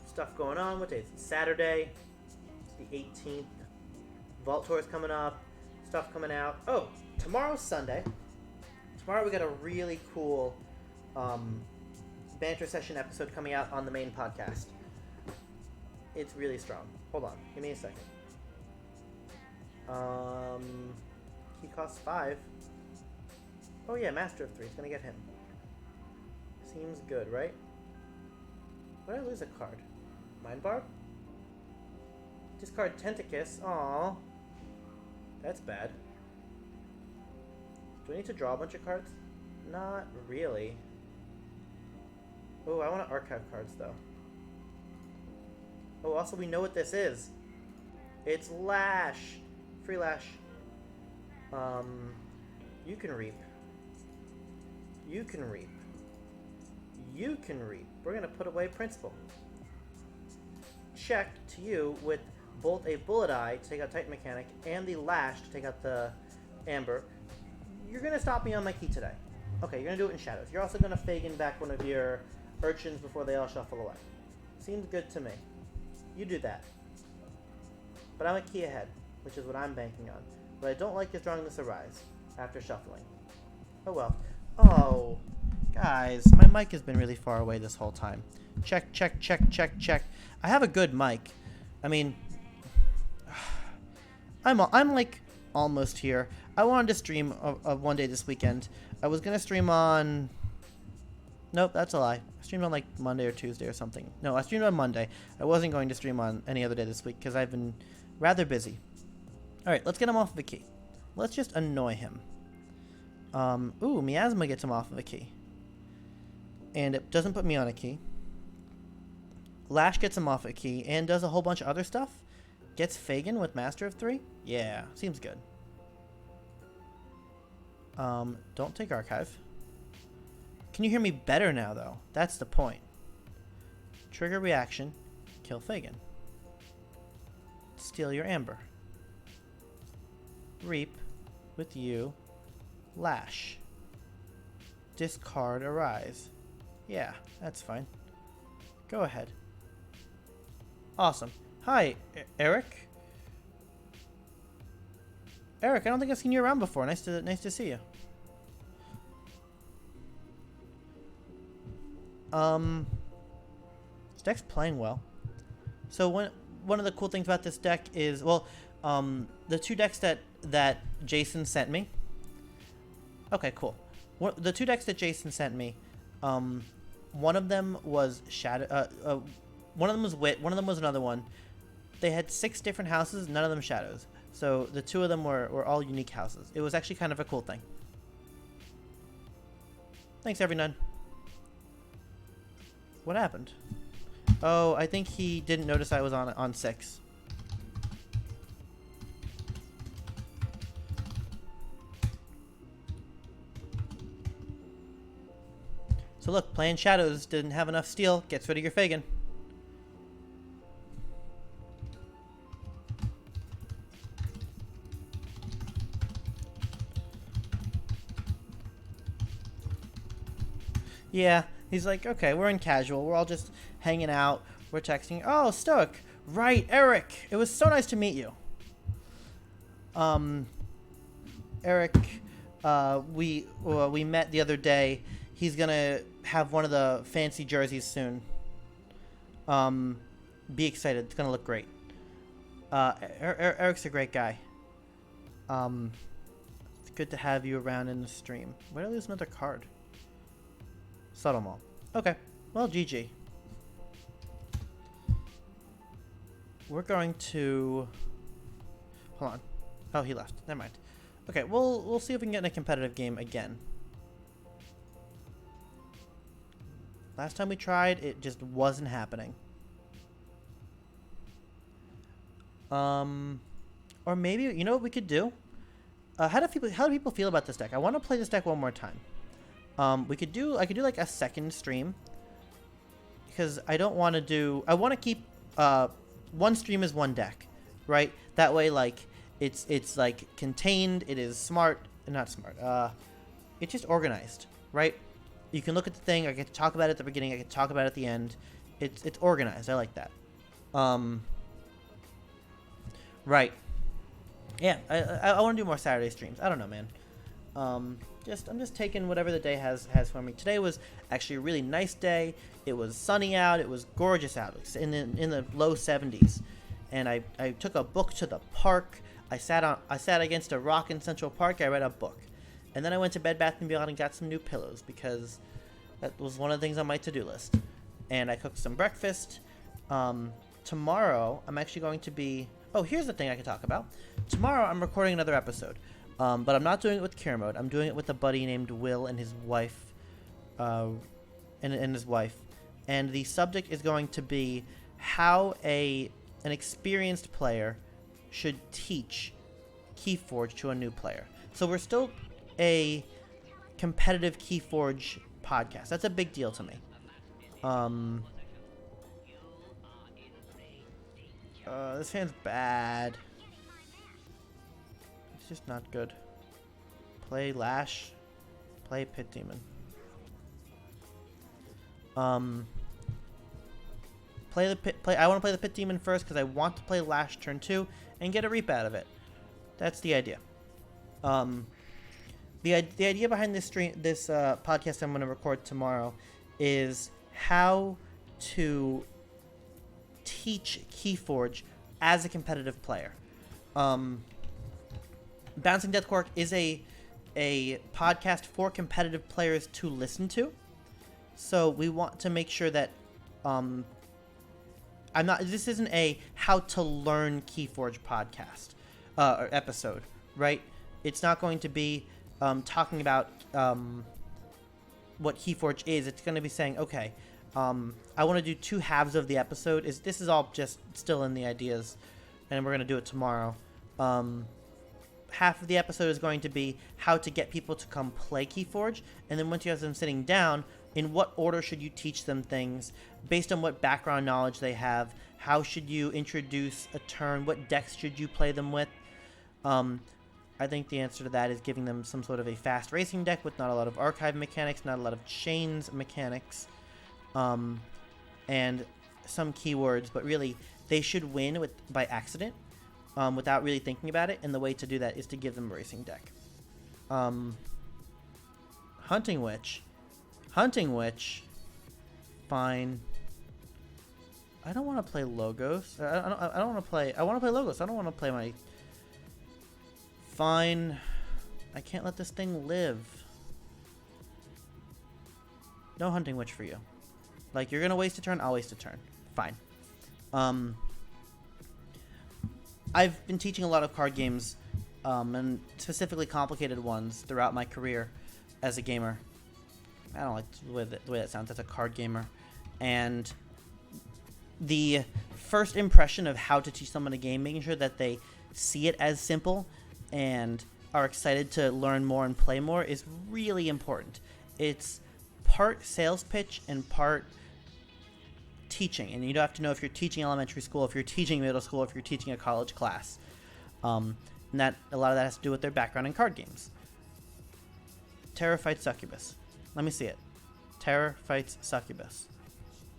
A: Stuff going on. What day is it? Saturday. It's the 18th. Vault Tour is coming up. Stuff coming out. Oh, tomorrow's Sunday. Tomorrow we got a really cool banter session episode coming out on the main podcast. It's really strong. Hold on. Give me a second. He costs 5. Oh yeah, Master of 3. It's gonna get him. Seems good, right? Why did I lose a card? Mind Barb? Discard Tentacus. Aww. That's bad. Do I need to draw a bunch of cards? Not really. Oh, I want to archive cards though. Oh, also we know what this is. It's Lash. Free Lash. You can reap. You can reap. You can reap. We're gonna put away Principal. Check to you with both a Bullet Eye to take out Titan Mechanic and the Lash to take out the Amber. You're gonna stop me on my key today. Okay, you're gonna do it in Shadows. You're also gonna Fagin back one of your Urchins before they all shuffle away. Seems good to me. You do that. But I'm a key ahead, which is what I'm banking on. What I don't like is drawing this Arise after shuffling. Oh well. Oh, guys, my mic has been really far away this whole time. Check, check, check, check, check. I have a good mic. I mean, I'm like almost here. I wanted to stream one day this weekend. I was gonna stream on. Nope, that's a lie. I streamed on like Monday or Tuesday or something. No, I streamed on Monday. I wasn't going to stream on any other day this week because I've been rather busy. All right, let's get him off of a key. Let's just annoy him. Ooh, Miasma gets him off of a key. And it doesn't put me on a key. Lash gets him off a key and does a whole bunch of other stuff. Gets Fagin with Master of 3? Yeah, seems good. Don't take Archive. Can you hear me better now, though? That's the point. Trigger reaction. Kill Fagin. Steal your Amber. Reap with you. Lash. Discard Arise. Yeah, that's fine. Go ahead. Awesome. Hi, Eric. Eric, I don't think I've seen you around before. Nice to see you. This deck's playing well. So one of the cool things about this deck is, well, the two decks that Jason sent me. Okay, cool. The two decks that Jason sent me, one of them was Shadow. One of them was Whit. One of them was another one. They had 6 different houses, none of them shadows. So the 2 of them were all unique houses. It was actually kind of a cool thing. Thanks, Everynone. What happened? Oh, I think he didn't notice I was on 6. So look, playing shadows didn't have enough steel. Gets rid of your Fagin. Yeah, he's like, okay, we're in casual. We're all just hanging out. We're texting. Oh, Stoic. Right, Eric. It was so nice to meet you. Eric, we met the other day. He's gonna have one of the fancy jerseys soon. Be excited. It's gonna look great. Eric's a great guy. It's good to have you around in the stream. Where did I lose another card? Subtle Mall. Okay. Well, GG. We're going to... Hold on. Oh, he left. Never mind. Okay, we'll see if we can get in a competitive game again. Last time we tried, it just wasn't happening. Or maybe, you know what we could do? How do people feel about this deck? I want to play this deck one more time. I could do like a second stream, because I don't want to do. I want to keep one stream is one deck, right? That way, like it's like contained. It is smart, not smart. It's just organized, right? You can look at the thing. I get to talk about it at the beginning. I get to talk about it at the end. It's organized. I like that. Right. Yeah. I want to do more Saturday streams. I don't know, man. I'm just taking whatever the day has for me. Today was actually a really nice day. It was sunny out. It was gorgeous out. It's in the low 70s. And I took a book to the park. I sat against a rock in Central Park. I read a book. And then I went to Bed Bath & Beyond and got some new pillows because that was one of the things on my to-do list. And I cooked some breakfast. Tomorrow, I'm actually going to be... Oh, here's the thing I can talk about. Tomorrow, I'm recording another episode. But I'm not doing it with Care Mode. I'm doing it with a buddy named Will and his wife. And his wife. And the subject is going to be how an experienced player should teach Keyforge to a new player. So we're still a competitive Keyforge podcast. That's a big deal to me. This hand's bad. It's just not good. Play Lash. Play Pit Demon. I want to play the Pit Demon first because I want to play Lash turn 2 and get a reap out of it. That's the idea. The idea behind this podcast I'm going to record tomorrow is how to teach Keyforge as a competitive player. Bouncing Death Cork is a podcast for competitive players to listen to. So we want to make sure that this isn't a how to learn Keyforge podcast or episode, right? It's not going to be talking about what Keyforge is. It's going to be saying, okay, I want to do 2 halves of the episode. This is all just still in the ideas, and we're going to do it tomorrow. Half of the episode is going to be how to get people to come play Keyforge, and then once you have them sitting down, in what order should you teach them things based on what background knowledge they have? How should you introduce a turn? What decks should you play them with? I think the answer to that is giving them some sort of a fast racing deck with not a lot of archive mechanics, not a lot of chains mechanics, and some keywords, but really they should win by accident without really thinking about it, and the way to do that is to give them a racing deck. Hunting Witch, fine. I don't want to play Logos. I don't want to play. I want to play Logos. I don't want to play my. Fine. I can't let this thing live. No Hunting Witch for you. Like, you're gonna waste a turn. I'll waste a turn. Fine. I've been teaching a lot of card games, and specifically complicated ones throughout my career as a gamer. I don't like the way that sounds. That's a card gamer. And the first impression of how to teach someone a game, making sure that they see it as simple and are excited to learn more and play more, is really important. It's part sales pitch and part teaching. And you don't have to know if you're teaching elementary school, if you're teaching middle school, if you're teaching a college class. And that a lot of that has to do with their background in card games. Terror fights Succubus. Let me see it. Terror fights Succubus.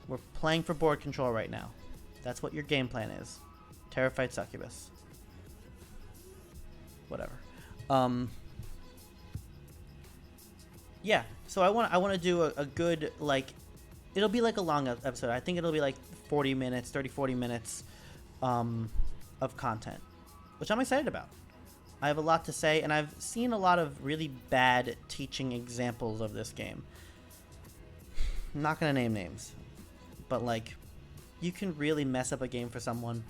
A: We're playing for board control right now. That's what your game plan is. Terror fights Succubus. Whatever. Yeah. So I want to do a good, like, it'll be like a long episode. I think it'll be like 40 minutes, 40 minutes of content, which I'm excited about. I have a lot to say, and I've seen a lot of really bad teaching examples of this game. I'm not going to name names, but, like, you can really mess up a game for someone.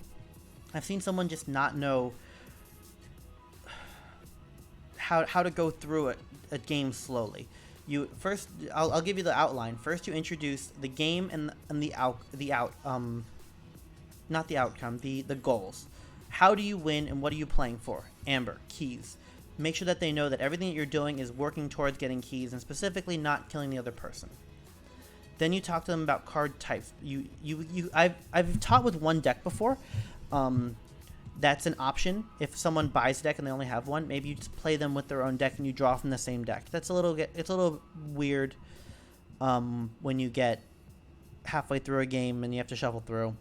A: I've seen someone just not know how to go through a game slowly. I'll give you the outline. First, you introduce the game and the goals. How do you win and what are you playing for? Amber, keys. Make sure that they know that everything that you're doing is working towards getting keys and specifically not killing the other person. Then you talk to them about card types. I've taught with one deck before. That's an option. If someone buys a deck and they only have one, maybe you just play them with their own deck and you draw from the same deck. It's a little weird when you get halfway through a game and you have to shuffle through.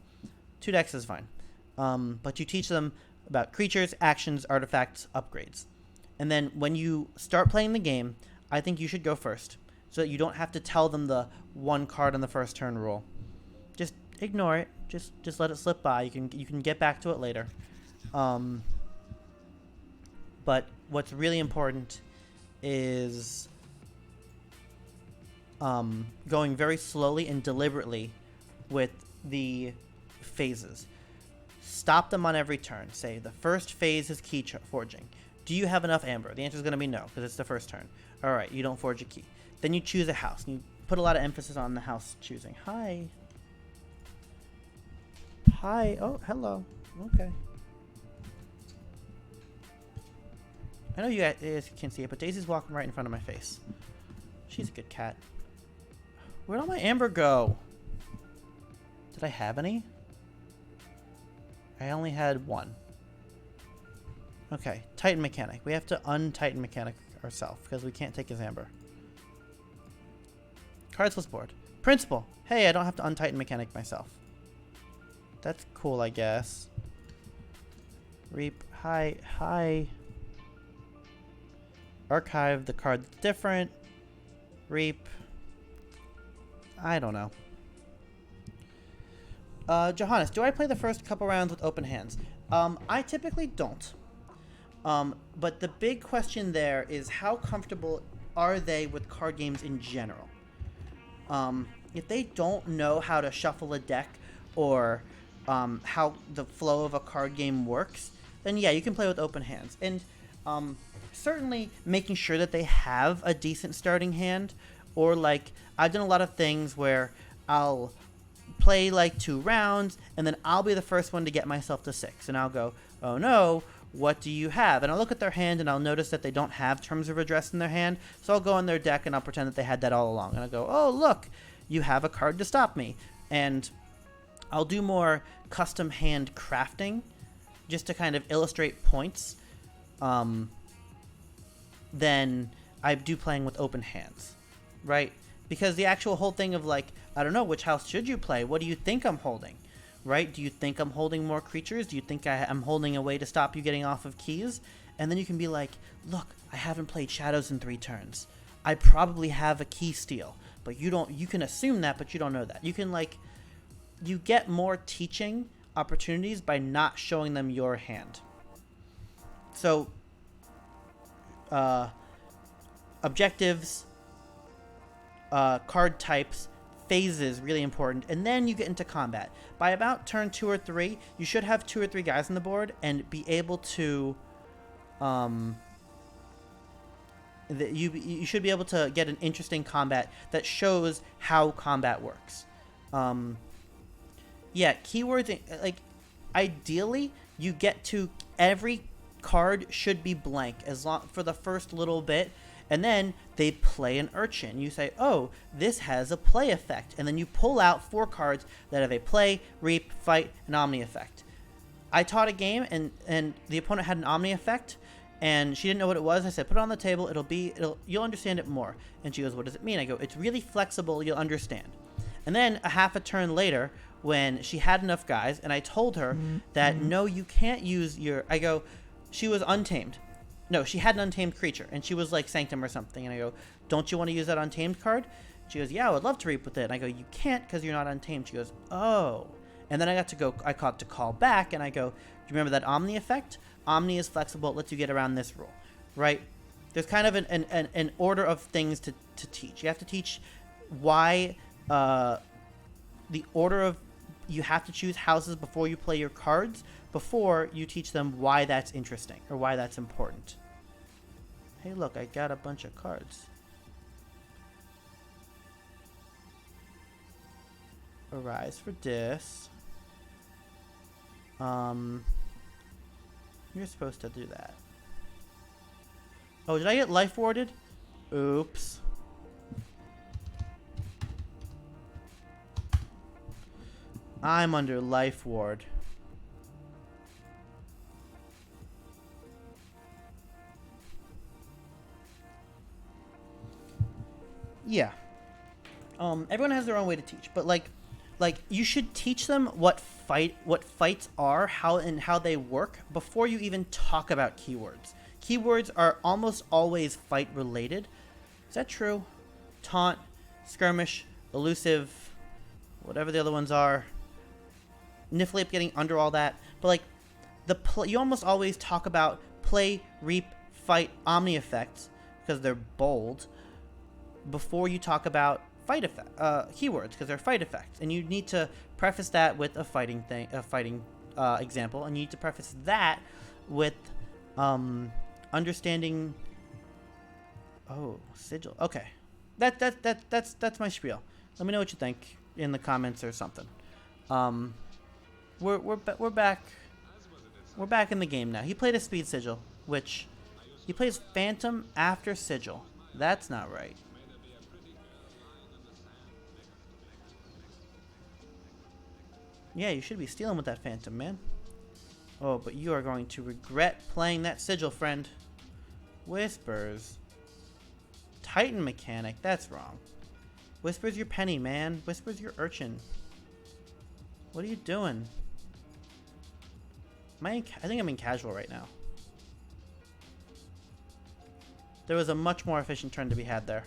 A: 2 decks is fine. But you teach them about creatures, actions, artifacts, upgrades. And then when you start playing the game, I think you should go first, so that you don't have to tell them the 1 card on the first turn rule. Just ignore it. Just let it slip by. You can get back to it later. But what's really important is going very slowly and deliberately with the phases. Stop them on every turn. Say the first phase is key forging. Do you have enough amber? The answer is going to be no, because it's the first turn. All right, you don't forge a key. Then you choose a house. And you put a lot of emphasis on the house choosing. Hi. Hi. Oh, hello. Okay. I know you guys can't see it, but Daisy's walking right in front of my face. She's a good cat. Where'd all my amber go? Did I have any? I only had one. Okay, Titan Mechanic. We have to un-Titan Mechanic ourselves because we can't take his amber. Cards list board. Principal. Hey, I don't have to un-Titan Mechanic myself. That's cool, I guess. Reap. Hi. Hi. Archive. The card's different. Reap. I don't know. Johannes, do I play the first couple rounds with open hands? I typically don't. But the big question there is how comfortable are they with card games in general? If they don't know how to shuffle a deck or how the flow of a card game works, then yeah, you can play with open hands. And certainly making sure that they have a decent starting hand, or like I've done a lot of things where I'll play like 2 rounds and then I'll be the first one to get myself to 6 and I'll go, oh no, what do you have? And I'll look at their hand and I'll notice that they don't have Terms of Redress in their hand, so I'll go on their deck and I'll pretend that they had that all along and I'll go, oh look, you have a card to stop me. And I'll do more custom hand crafting just to kind of illustrate points than I do playing with open hands, right? Because the actual whole thing of like, I don't know, which house should you play? What do you think I'm holding, right? Do you think I'm holding more creatures? Do you think I'm holding a way to stop you getting off of keys? And then you can be like, look, I haven't played Shadows in 3 turns. I probably have a key steal, but you don't. You can assume that, but you don't know that. You can like, you get more teaching opportunities by not showing them your hand. So, objectives, card types, phases, really important, and then you get into combat. By about turn 2 or 3, you should have 2 or 3 guys on the board and be able to you should be able to get an interesting combat that shows how combat works. Yeah, keywords, like ideally you get to every card should be blank as long for the first little bit. And then they play an urchin. You say, oh, this has a play effect. And then you pull out 4 cards that have a play, reap, fight, and omni effect. I taught a game, and the opponent had an omni effect, and she didn't know what it was. I said, put it on the table. You'll understand it more. And she goes, what does it mean? I go, it's really flexible. You'll understand. And then a half a turn later, when she had enough guys, and I told her that, no, you can't use your... I go, she was untamed. No, she had an untamed creature, and she was like Sanctum or something. And I go, don't you want to use that untamed card? She goes, yeah, I would love to reap with it. And I go, you can't because you're not untamed. She goes, oh. And then I got to call back, and I go, do you remember that Omni effect? Omni is flexible. It lets you get around this rule, right? There's kind of an order of things to teach. You have to teach why the order of... You have to choose houses before you play your cards, before you teach them why that's interesting or why that's important. Hey, look, I got a bunch of cards. Arise for this. You're supposed to do that. Oh, did I get life warded? Oops. I'm under life ward. Yeah. Everyone has their own way to teach, but like you should teach them what fights are, how they work before you even talk about keywords. Keywords are almost always fight related. Is that true? Taunt, skirmish, elusive, whatever the other ones are. Niflip getting under all that, but like you almost always talk about play, reap, fight, omni effects, because they're bold, before you talk about fight effect keywords, because they're fight effects, and you need to preface that with a fighting example, and you need to preface that with understanding. Oh, sigil. Okay, that's my spiel. Let me know what you think in the comments or something. We're back. We're back in the game now. He played a speed sigil, which he plays phantom after sigil. That's not right. Yeah, you should be stealing with that phantom, man. Oh, but you are going to regret playing that sigil, friend. Whispers. Titan mechanic. That's wrong. Whispers your penny, man. Whispers your urchin. What are you doing? I think I'm in casual right now. There was a much more efficient turn to be had there.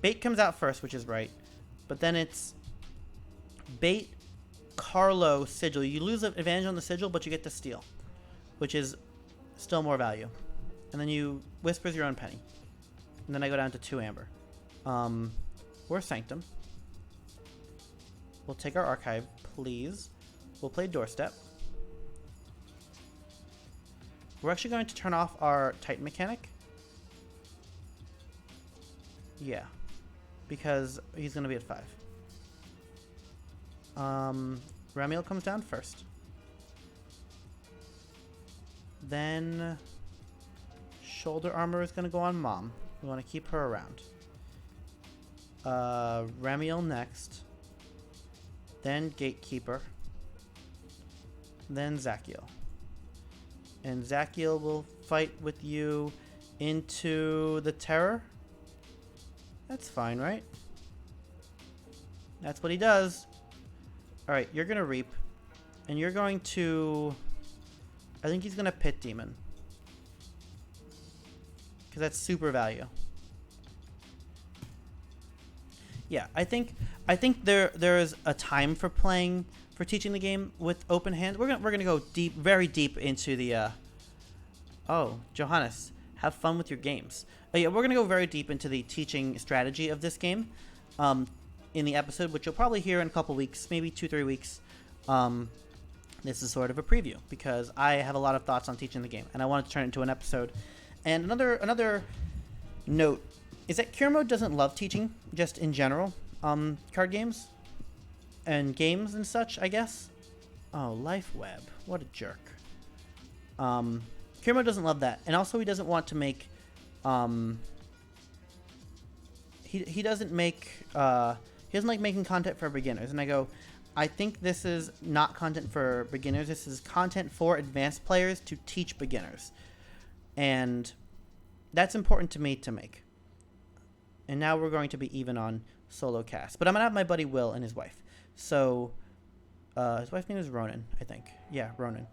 A: Bait comes out first, which is right. But then it's bait, Carlo, sigil. You lose the advantage on the sigil, but you get to steal, which is still more value. And then you whispers your own penny. And then I go down to 2 amber. Or sanctum. We'll take our archive, please. We'll play doorstep. We're actually going to turn off our Titan mechanic. Yeah. Because he's going to be at 5. Ramiel comes down first. Then shoulder armor is going to go on Mom. We want to keep her around. Ramiel next. Then Gatekeeper. Then Zachiel. And Zachiel will fight with you into the Terror. That's fine, right? That's what he does. Alright, you're going to Reap. And you're going to... I think he's going to Pit Demon. Because that's super value. Yeah, I think there is a time for teaching the game with open hands. We're gonna go deep, very deep into the. Oh, Johannes, have fun with your games. Yeah, we're gonna go very deep into the teaching strategy of this game, in the episode, which you'll probably hear in a couple weeks, maybe 2-3 weeks. This is sort of a preview because I have a lot of thoughts on teaching the game, and I wanted to turn it into an episode. And another note is that Cure Mode doesn't love teaching, just in general, card games and games and such, I guess. Oh, Life Web, what a jerk. Cure Mode doesn't love that, and also he doesn't want to make. He doesn't like making content for beginners, and I go, I think this is not content for beginners. This is content for advanced players to teach beginners. And that's important to me to make. And now we're going to be even on solo cast. But I'm going to have my buddy Will and his wife. So, his wife's name is Ronan, I think. Yeah, Ronan.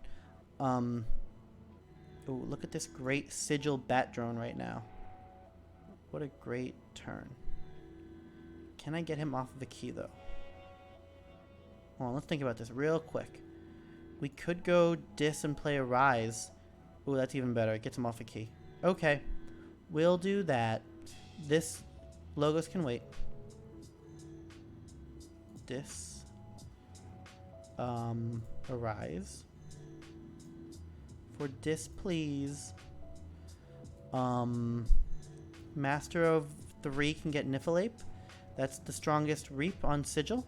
A: Ooh, look at this great Sigil bat drone right now. What a great turn. Can I get him off of a key, though? Hold on, let's think about this real quick. We could go dis and play a rise. Ooh, that's even better. It gets him off a key. Okay. We'll do that. This logos can wait. Dis. Arise. For dis, please. Master of 3 can get Niflape. That's the strongest Reap on Sigil.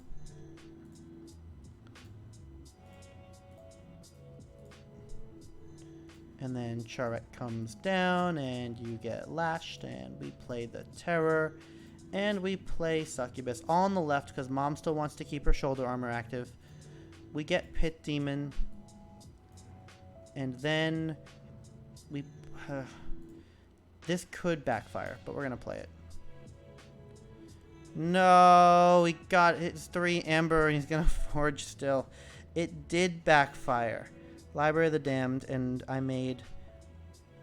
A: And then Charette comes down, and you get lashed, and we play the Terror, and we play Succubus. All on the left, because Mom still wants to keep her shoulder armor active. We get Pit Demon, and then we... this could backfire, but we're going to play it. No, he got his 3 Amber, and he's going to Forge still. It did backfire. Library of the Damned, and I made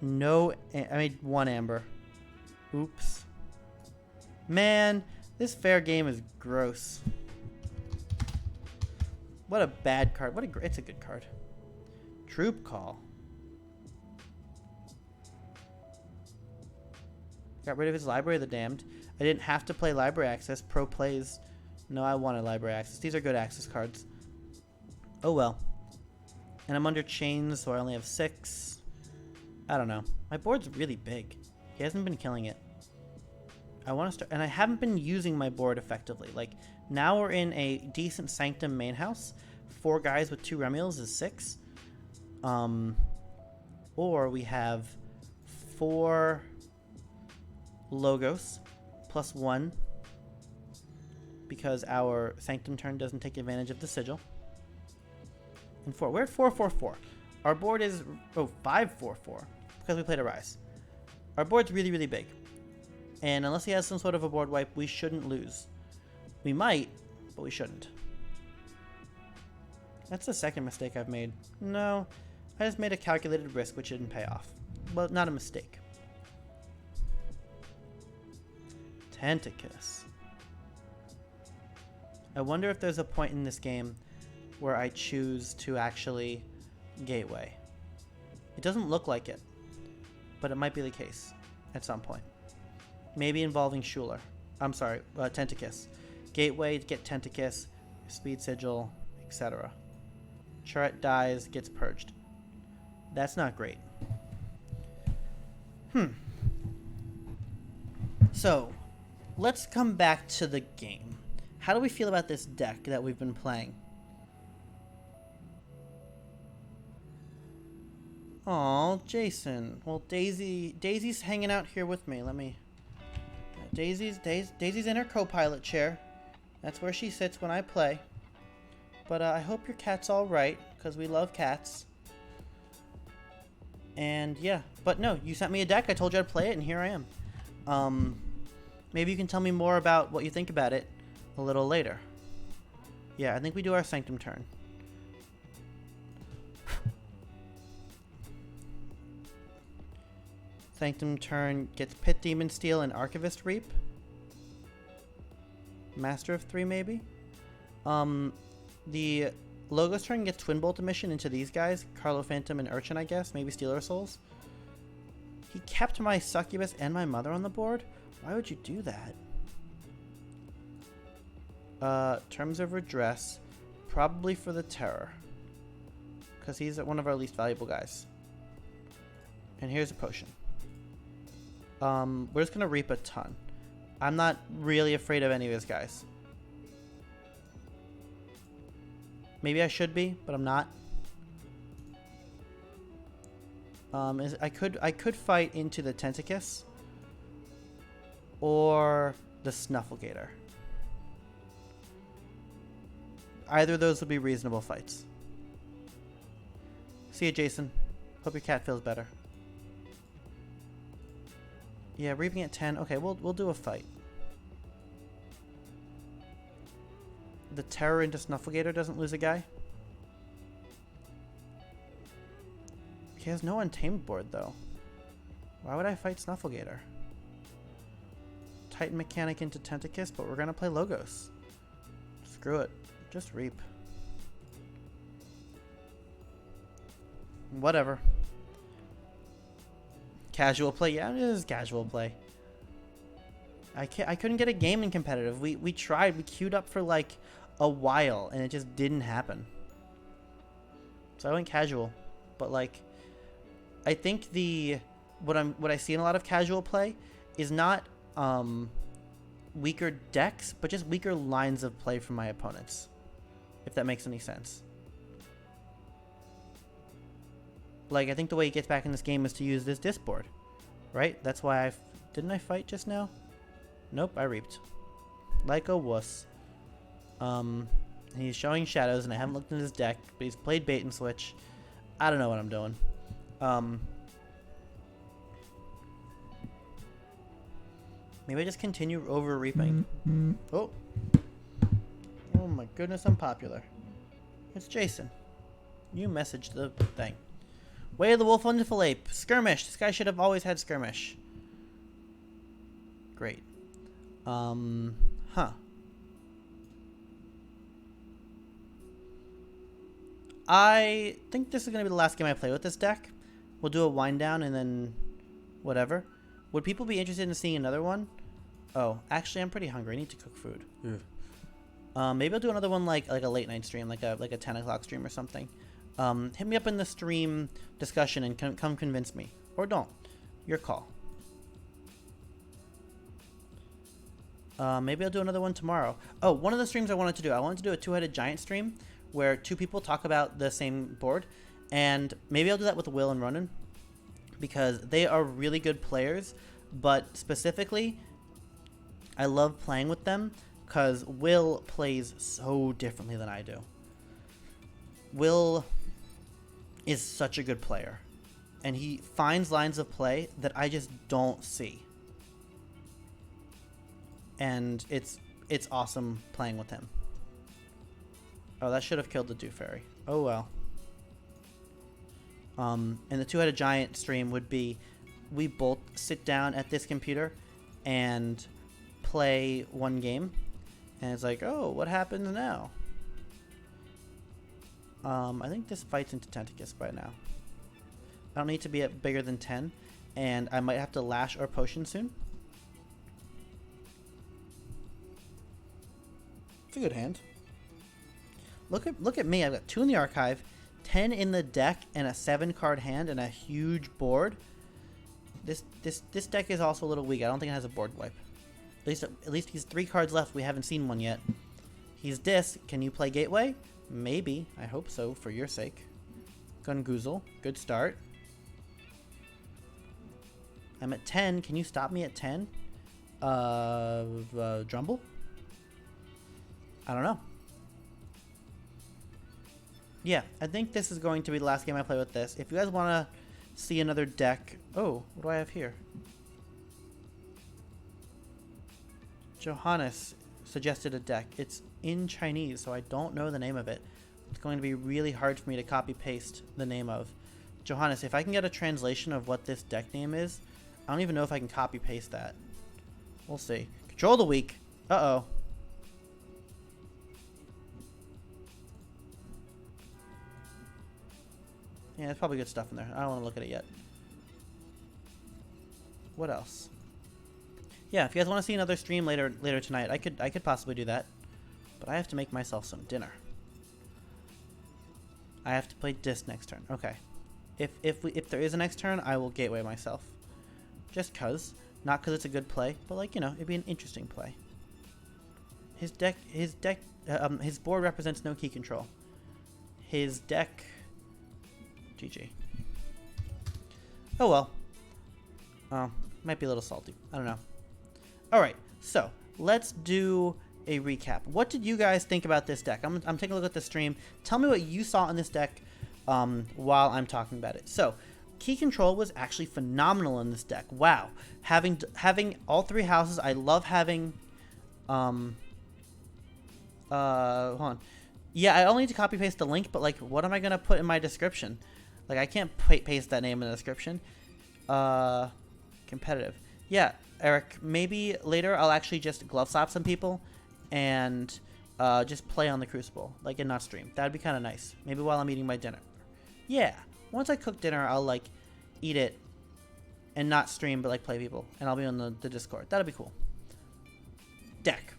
A: 1 Amber. Oops. Man, this fair game is gross. What a bad card. It's a good card. Troop Call. Got rid of his Library of the Damned. I didn't have to play Library Access. Pro plays. No, I wanted Library Access. These are good access cards. Oh well. And I'm under chains, so I only have 6. I don't know. My board's really big. He hasn't been killing it. I want to start, and I haven't been using my board effectively. Like, now we're in a decent Sanctum main house. 4 guys with 2 Remuels is 6. Or we have 4 Logos plus 1 because our Sanctum turn doesn't take advantage of the Sigil. And 4. We're at 4-4-4. Our board is 5-4-4 because we played a Rise. Our board's really, really big. And unless he has some sort of a board wipe, we shouldn't lose. We might, but we shouldn't. That's the second mistake I've made. No, I just made a calculated risk which didn't pay off. Well, not a mistake. Tentacus. I wonder if there's a point in this game where I choose to actually Gateway. It doesn't look like it, but it might be the case at some point. Maybe involving Shearer. I'm sorry, Tentacus. Gateway to get Tentacus, Speed Sigil, etc. Charette dies, gets purged. That's not great. So, let's come back to the game. How do we feel about this deck that we've been playing? Aw, Jason. Well, Daisy's hanging out here with me. Daisy's in her co-pilot chair. That's where she sits when I play. But I hope your cat's all right, because we love cats. And yeah, but no, you sent me a deck. I told you I'd play it, and here I am. Maybe you can tell me more about what you think about it a little later. Yeah, I think we do our Sanctum turn. Sanctum turn gets Pit Demon Steel and Archivist Reap. Master of 3 maybe. The Logos turn gets Twin Bolt Emission into these guys. Carlo Phantom and Urchin, I guess. Maybe Stealer Souls. He kept my Succubus and my Mother on the board? Why would you do that? Terms of Redress. Probably for the Terror. Because he's one of our least valuable guys. And here's a potion. We're just going to reap a ton. I'm not really afraid of any of his guys. Maybe I should be, but I'm not. I could fight into the Tentacus or the Snufflegator. Either of those would be reasonable fights. See you, Jason. Hope your cat feels better. Yeah, reaping at 10. Okay, we'll do a fight. The Terror into Snufflegator doesn't lose a guy. He has no Untamed board, though. Why would I fight Snufflegator? Titan Mechanic into Tentacus, but we're going to play Logos. Screw it. Just reap. Whatever. Casual play? Yeah, it is casual play. I couldn't get a game in competitive. We tried. We queued up for like a while, and it just didn't happen. So I went casual. But like, I think what I see in a lot of casual play is not weaker decks, but just weaker lines of play from my opponents. If that makes any sense. Like, I think the way he gets back in this game is to use this disc board. Right? That's why didn't I fight just now? Nope, I reaped. Like a wuss. He's showing shadows, and I haven't looked at his deck, but he's played bait and switch. I don't know what I'm doing. Maybe I just continue over reaping. Oh. Oh my goodness, I'm popular. It's Jason. You messaged the thing. Way of the Wolf Wonderful Ape. Skirmish. This guy should have always had Skirmish. Great. Huh. I think this is going to be the last game I play with this deck. We'll do a wind down and then whatever. Would people be interested in seeing another one? Oh, actually, I'm pretty hungry. I need to cook food. Maybe I'll do another one like a late night stream, like a 10 o'clock stream or something. Hit me up in the stream discussion and come convince me. Or don't. Your call. Maybe I'll do another one tomorrow. Oh, one of the streams I wanted to do a two-headed giant stream where two people talk about the same board. And maybe I'll do that with Will and Ronan, because they are really good players, but specifically, I love playing with them because Will plays so differently than I do. Will is such a good player, and he finds lines of play that I just don't see. And it's awesome playing with him. Oh, that should have killed the Dew Fairy. Oh well. And the two-headed giant stream would be, we both sit down at this computer and play one game, and it's like, oh, what happens now? I think this fights into Tentacus by now. I don't need to be at bigger than 10, and I might have to lash or potion soon. It's a good hand. Look at me. I've got 2 in the archive, 10 in the deck, and a 7-card hand and a huge board. This deck is also a little weak. I don't think it has a board wipe. At least he's 3 cards left. We haven't seen one yet. He's Dis. Can you play Gateway? Maybe. I hope so, for your sake. Gungoozle. Good start. I'm at 10. Can you stop me at 10? Drumble? I don't know. Yeah, I think this is going to be the last game I play with this. If you guys want to see another deck... Oh, what do I have here? Johannes suggested a deck. It's in Chinese, so I don't know the name of it. It's going to be really hard for me to copy-paste the name of. Johannes, if I can get a translation of what this deck name is, I don't even know if I can copy-paste that. We'll see. Control the weak. Uh-oh. Yeah, there's probably good stuff in there. I don't want to look at it yet. What else? Yeah, if you guys want to see another stream later tonight, I could possibly do that. But I have to make myself some dinner. I have to play Dis next turn. Okay. If there is a next turn, I will Gateway myself. Just cause. Not cause it's a good play, but like, you know, it'd be an interesting play. His board represents no key control. His deck... GG. Oh well. Might be a little salty. I don't know. Alright, so let's do a recap. What did you guys think about this deck? I'm taking a look at the stream. Tell me what you saw in this deck while I'm talking about it. So, key control was actually phenomenal in this deck. Wow. Having all 3 houses, I love having... hold on. Yeah, I only need to copy-paste the link, but like, what am I going to put in my description? Like, I can't paste that name in the description. Competitive. Yeah, Eric, maybe later I'll actually just glove slap some people and just play on the Crucible, like, and not stream. That'd be kind of nice. Maybe while I'm eating my dinner. Yeah, once I cook dinner, I'll, like, eat it and not stream, but, like, play people. And I'll be on the Discord. That'd be cool. Deck.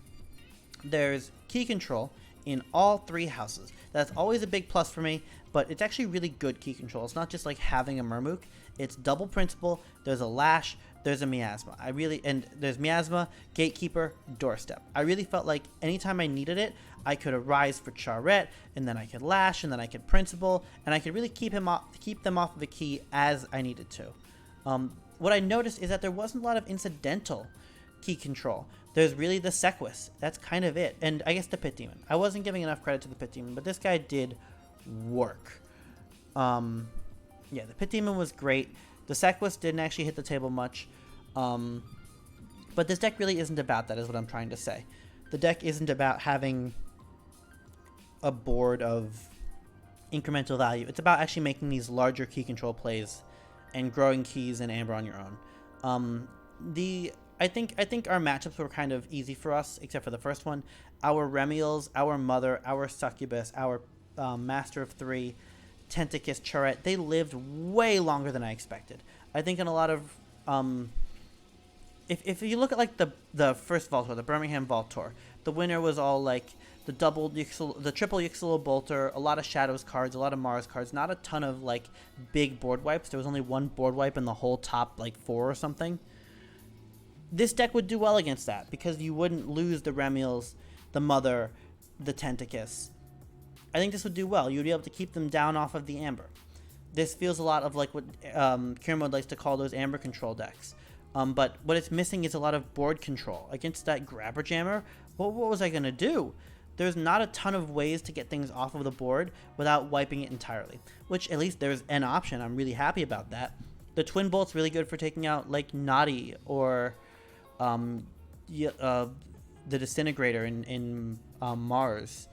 A: There's key control in all 3 houses. That's always a big plus for me, but it's actually really good key control. It's not just like having a Murmook. It's double principle. There's a Lash. There's a Miasma. And there's Miasma, Gatekeeper, Doorstep. I really felt like anytime I needed it, I could arise for Charette, and then I could Lash, and then I could Principle, and I could really keep them off of the key as I needed to. What I noticed is that there wasn't a lot of incidental key control. There's really the Sequus. That's kind of it. And I guess the Pit Demon. I wasn't giving enough credit to the Pit Demon, but this guy did work. Yeah, the Pit Demon was great. The Sequus didn't actually hit the table much. But this deck really isn't about that, is what I'm trying to say. The deck isn't about having a board of incremental value. It's about actually making these larger key control plays and growing keys and Amber on your own. I think our matchups were kind of easy for us, except for the first one. Our Remiels, our Mother, our Succubus, our Master of 3, Tentacus, Charette, they lived way longer than I expected. I think in a lot of if you look at like the first Vault Tour, the Birmingham Vault Tour, the winner was all like the triple Yixel Bolter, a lot of Shadows cards, a lot of Mars cards, not a ton of like big board wipes. There was only one board wipe in the whole top like 4 or something. This deck would do well against that because you wouldn't lose the Remiels, the Mother, the Tentacus. I think this would do well. You'd be able to keep them down off of the Amber. This feels a lot of like what Kieran likes to call those Amber control decks. But what it's missing is a lot of board control. Against that Grabber Jammer, what was I going to do? There's not a ton of ways to get things off of the board without wiping it entirely. Which, at least there's an option. I'm really happy about that. The Twin Bolt's really good for taking out like Naughty or the Disintegrator in Mars.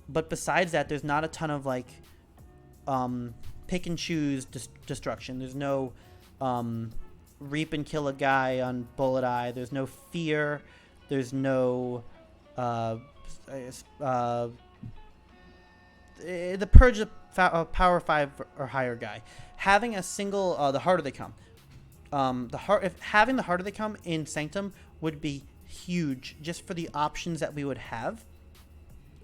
A: But besides that, there's not a ton of like pick and choose destruction. There's no reap and kill a guy on Bullet Eye. There's no fear. There's no the purge of power 5 or higher guy. Having a single the harder they come. Having the harder they come in Sanctum would be huge just for the options that we would have.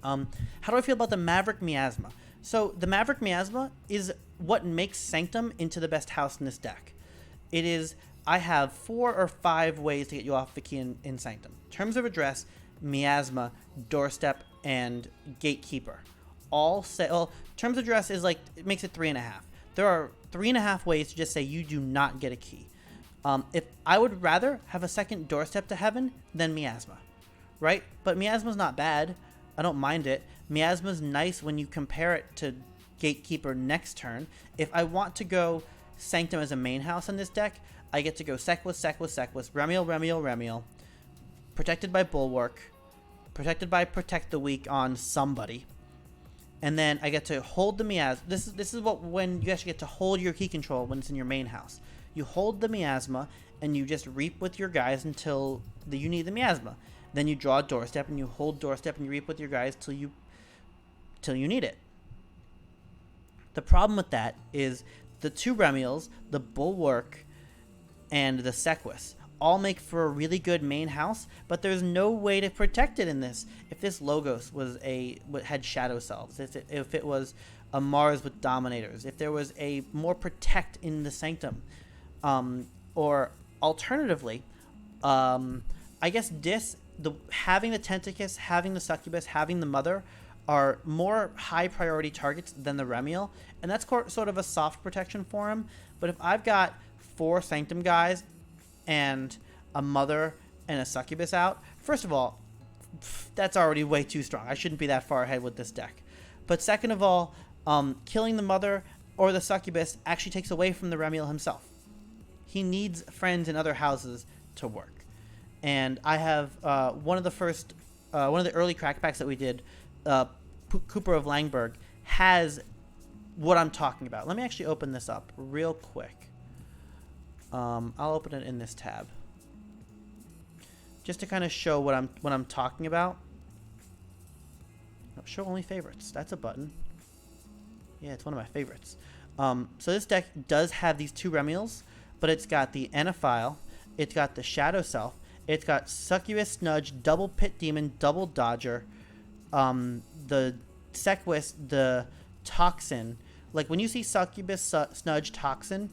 A: How do I feel about the Maverick Miasma? So the Maverick Miasma is what makes Sanctum into the best house in this deck. It is, I have 4 or 5 ways to get you off the key in Sanctum. Terms of Address, Miasma, Doorstep, and Gatekeeper. Terms of Address is like, it makes it 3.5. There are 3.5 ways to just say you do not get a key. If I would rather have a second Doorstep to Heaven than Miasma, right? But Miasma's not bad. I don't mind it. Miasma's nice when you compare it to Gatekeeper next turn. If I want to go Sanctum as a main house in this deck, I get to go Sequus, Remiel, protected by Bulwark, protected by Protect the Weak on somebody, and then I get to hold the Miasma. This is when you actually get to hold your key control when it's in your main house. You hold the Miasma and you just reap with your guys until you need the Miasma. Then you draw a Doorstep and you hold Doorstep and you reap with your guys till you need it. The problem with that is the 2 Remiels, the Bulwark, and the Sequus all make for a really good main house, but there's no way to protect it in this. If this Logos had Shadow Selves, if it was a Mars with Dominators, if there was a more Protect in the Sanctum, or alternatively, I guess having the Tentacus, having the Succubus, having the Mother are more high priority targets than the Remiel, and that's sort of a soft protection for him. But if I've got 4 Sanctum guys and a Mother and a Succubus out, first of all, that's already way too strong. I shouldn't be that far ahead with this deck. But second of all, killing the Mother or the Succubus actually takes away from the Remiel himself. He needs friends in other houses to work. And I have one of the early crack packs that we did, Cooper of Langberg, has what I'm talking about. Let me actually open this up real quick. I'll open it in this tab just to kind of show what I'm talking about. Oh, show only favorites. That's a button. Yeah, it's one of my favorites. So this deck does have these 2 Remiels, but it's got the Enophile, it's got the Shadow Self, it's got Succubus, Snudge, double Pit Demon, double Dodger, the Sequus, the Toxin. Like when you see Succubus, Snudge, Toxin,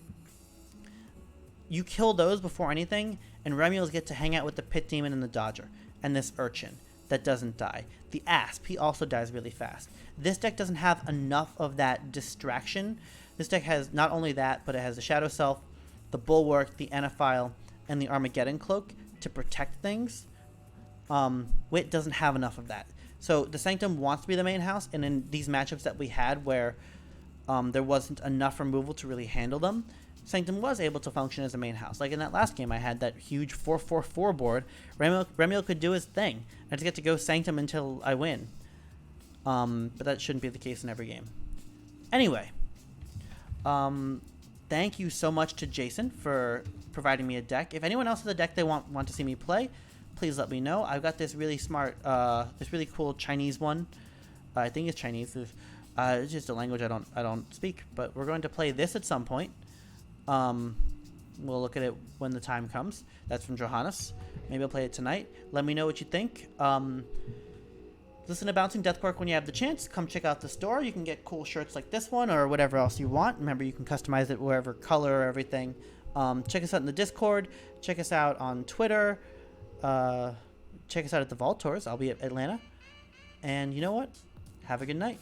A: you kill those before anything, and Remiels get to hang out with the Pit Demon and the Dodger, and this Urchin that doesn't die. The Asp, he also dies really fast. This deck doesn't have enough of that distraction. This deck has not only that, but it has the Shadow Self, the Bulwark, the Enophile, and the Armageddon Cloak to protect things. Whit doesn't have enough of that. So the Sanctum wants to be the main house, and in these matchups that we had where there wasn't enough removal to really handle them, Sanctum was able to function as a main house. Like in that last game, I had that huge 4-4-4 board. Remiel could do his thing. I just get to go Sanctum until I win. But that shouldn't be the case in every game. Anyway, thank you so much to Jason for providing me a deck. If anyone else has a deck they want to see me play, please let me know. I've got this really smart, this really cool Chinese one. I think it's Chinese. It's just a language I don't speak. But we're going to play this at some point. We'll look at it when the time comes. That's from Johannes. Maybe I'll play it tonight. Let me know what you think. Listen to Bouncing Deathquark when you have the chance. Come check out the store. You can get cool shirts like this one or whatever else you want. Remember, you can customize it wherever color, everything. Check us out in the Discord. Check us out on Twitter. Check us out at the Vault Tours. I'll be at Atlanta. And you know what? Have a good night.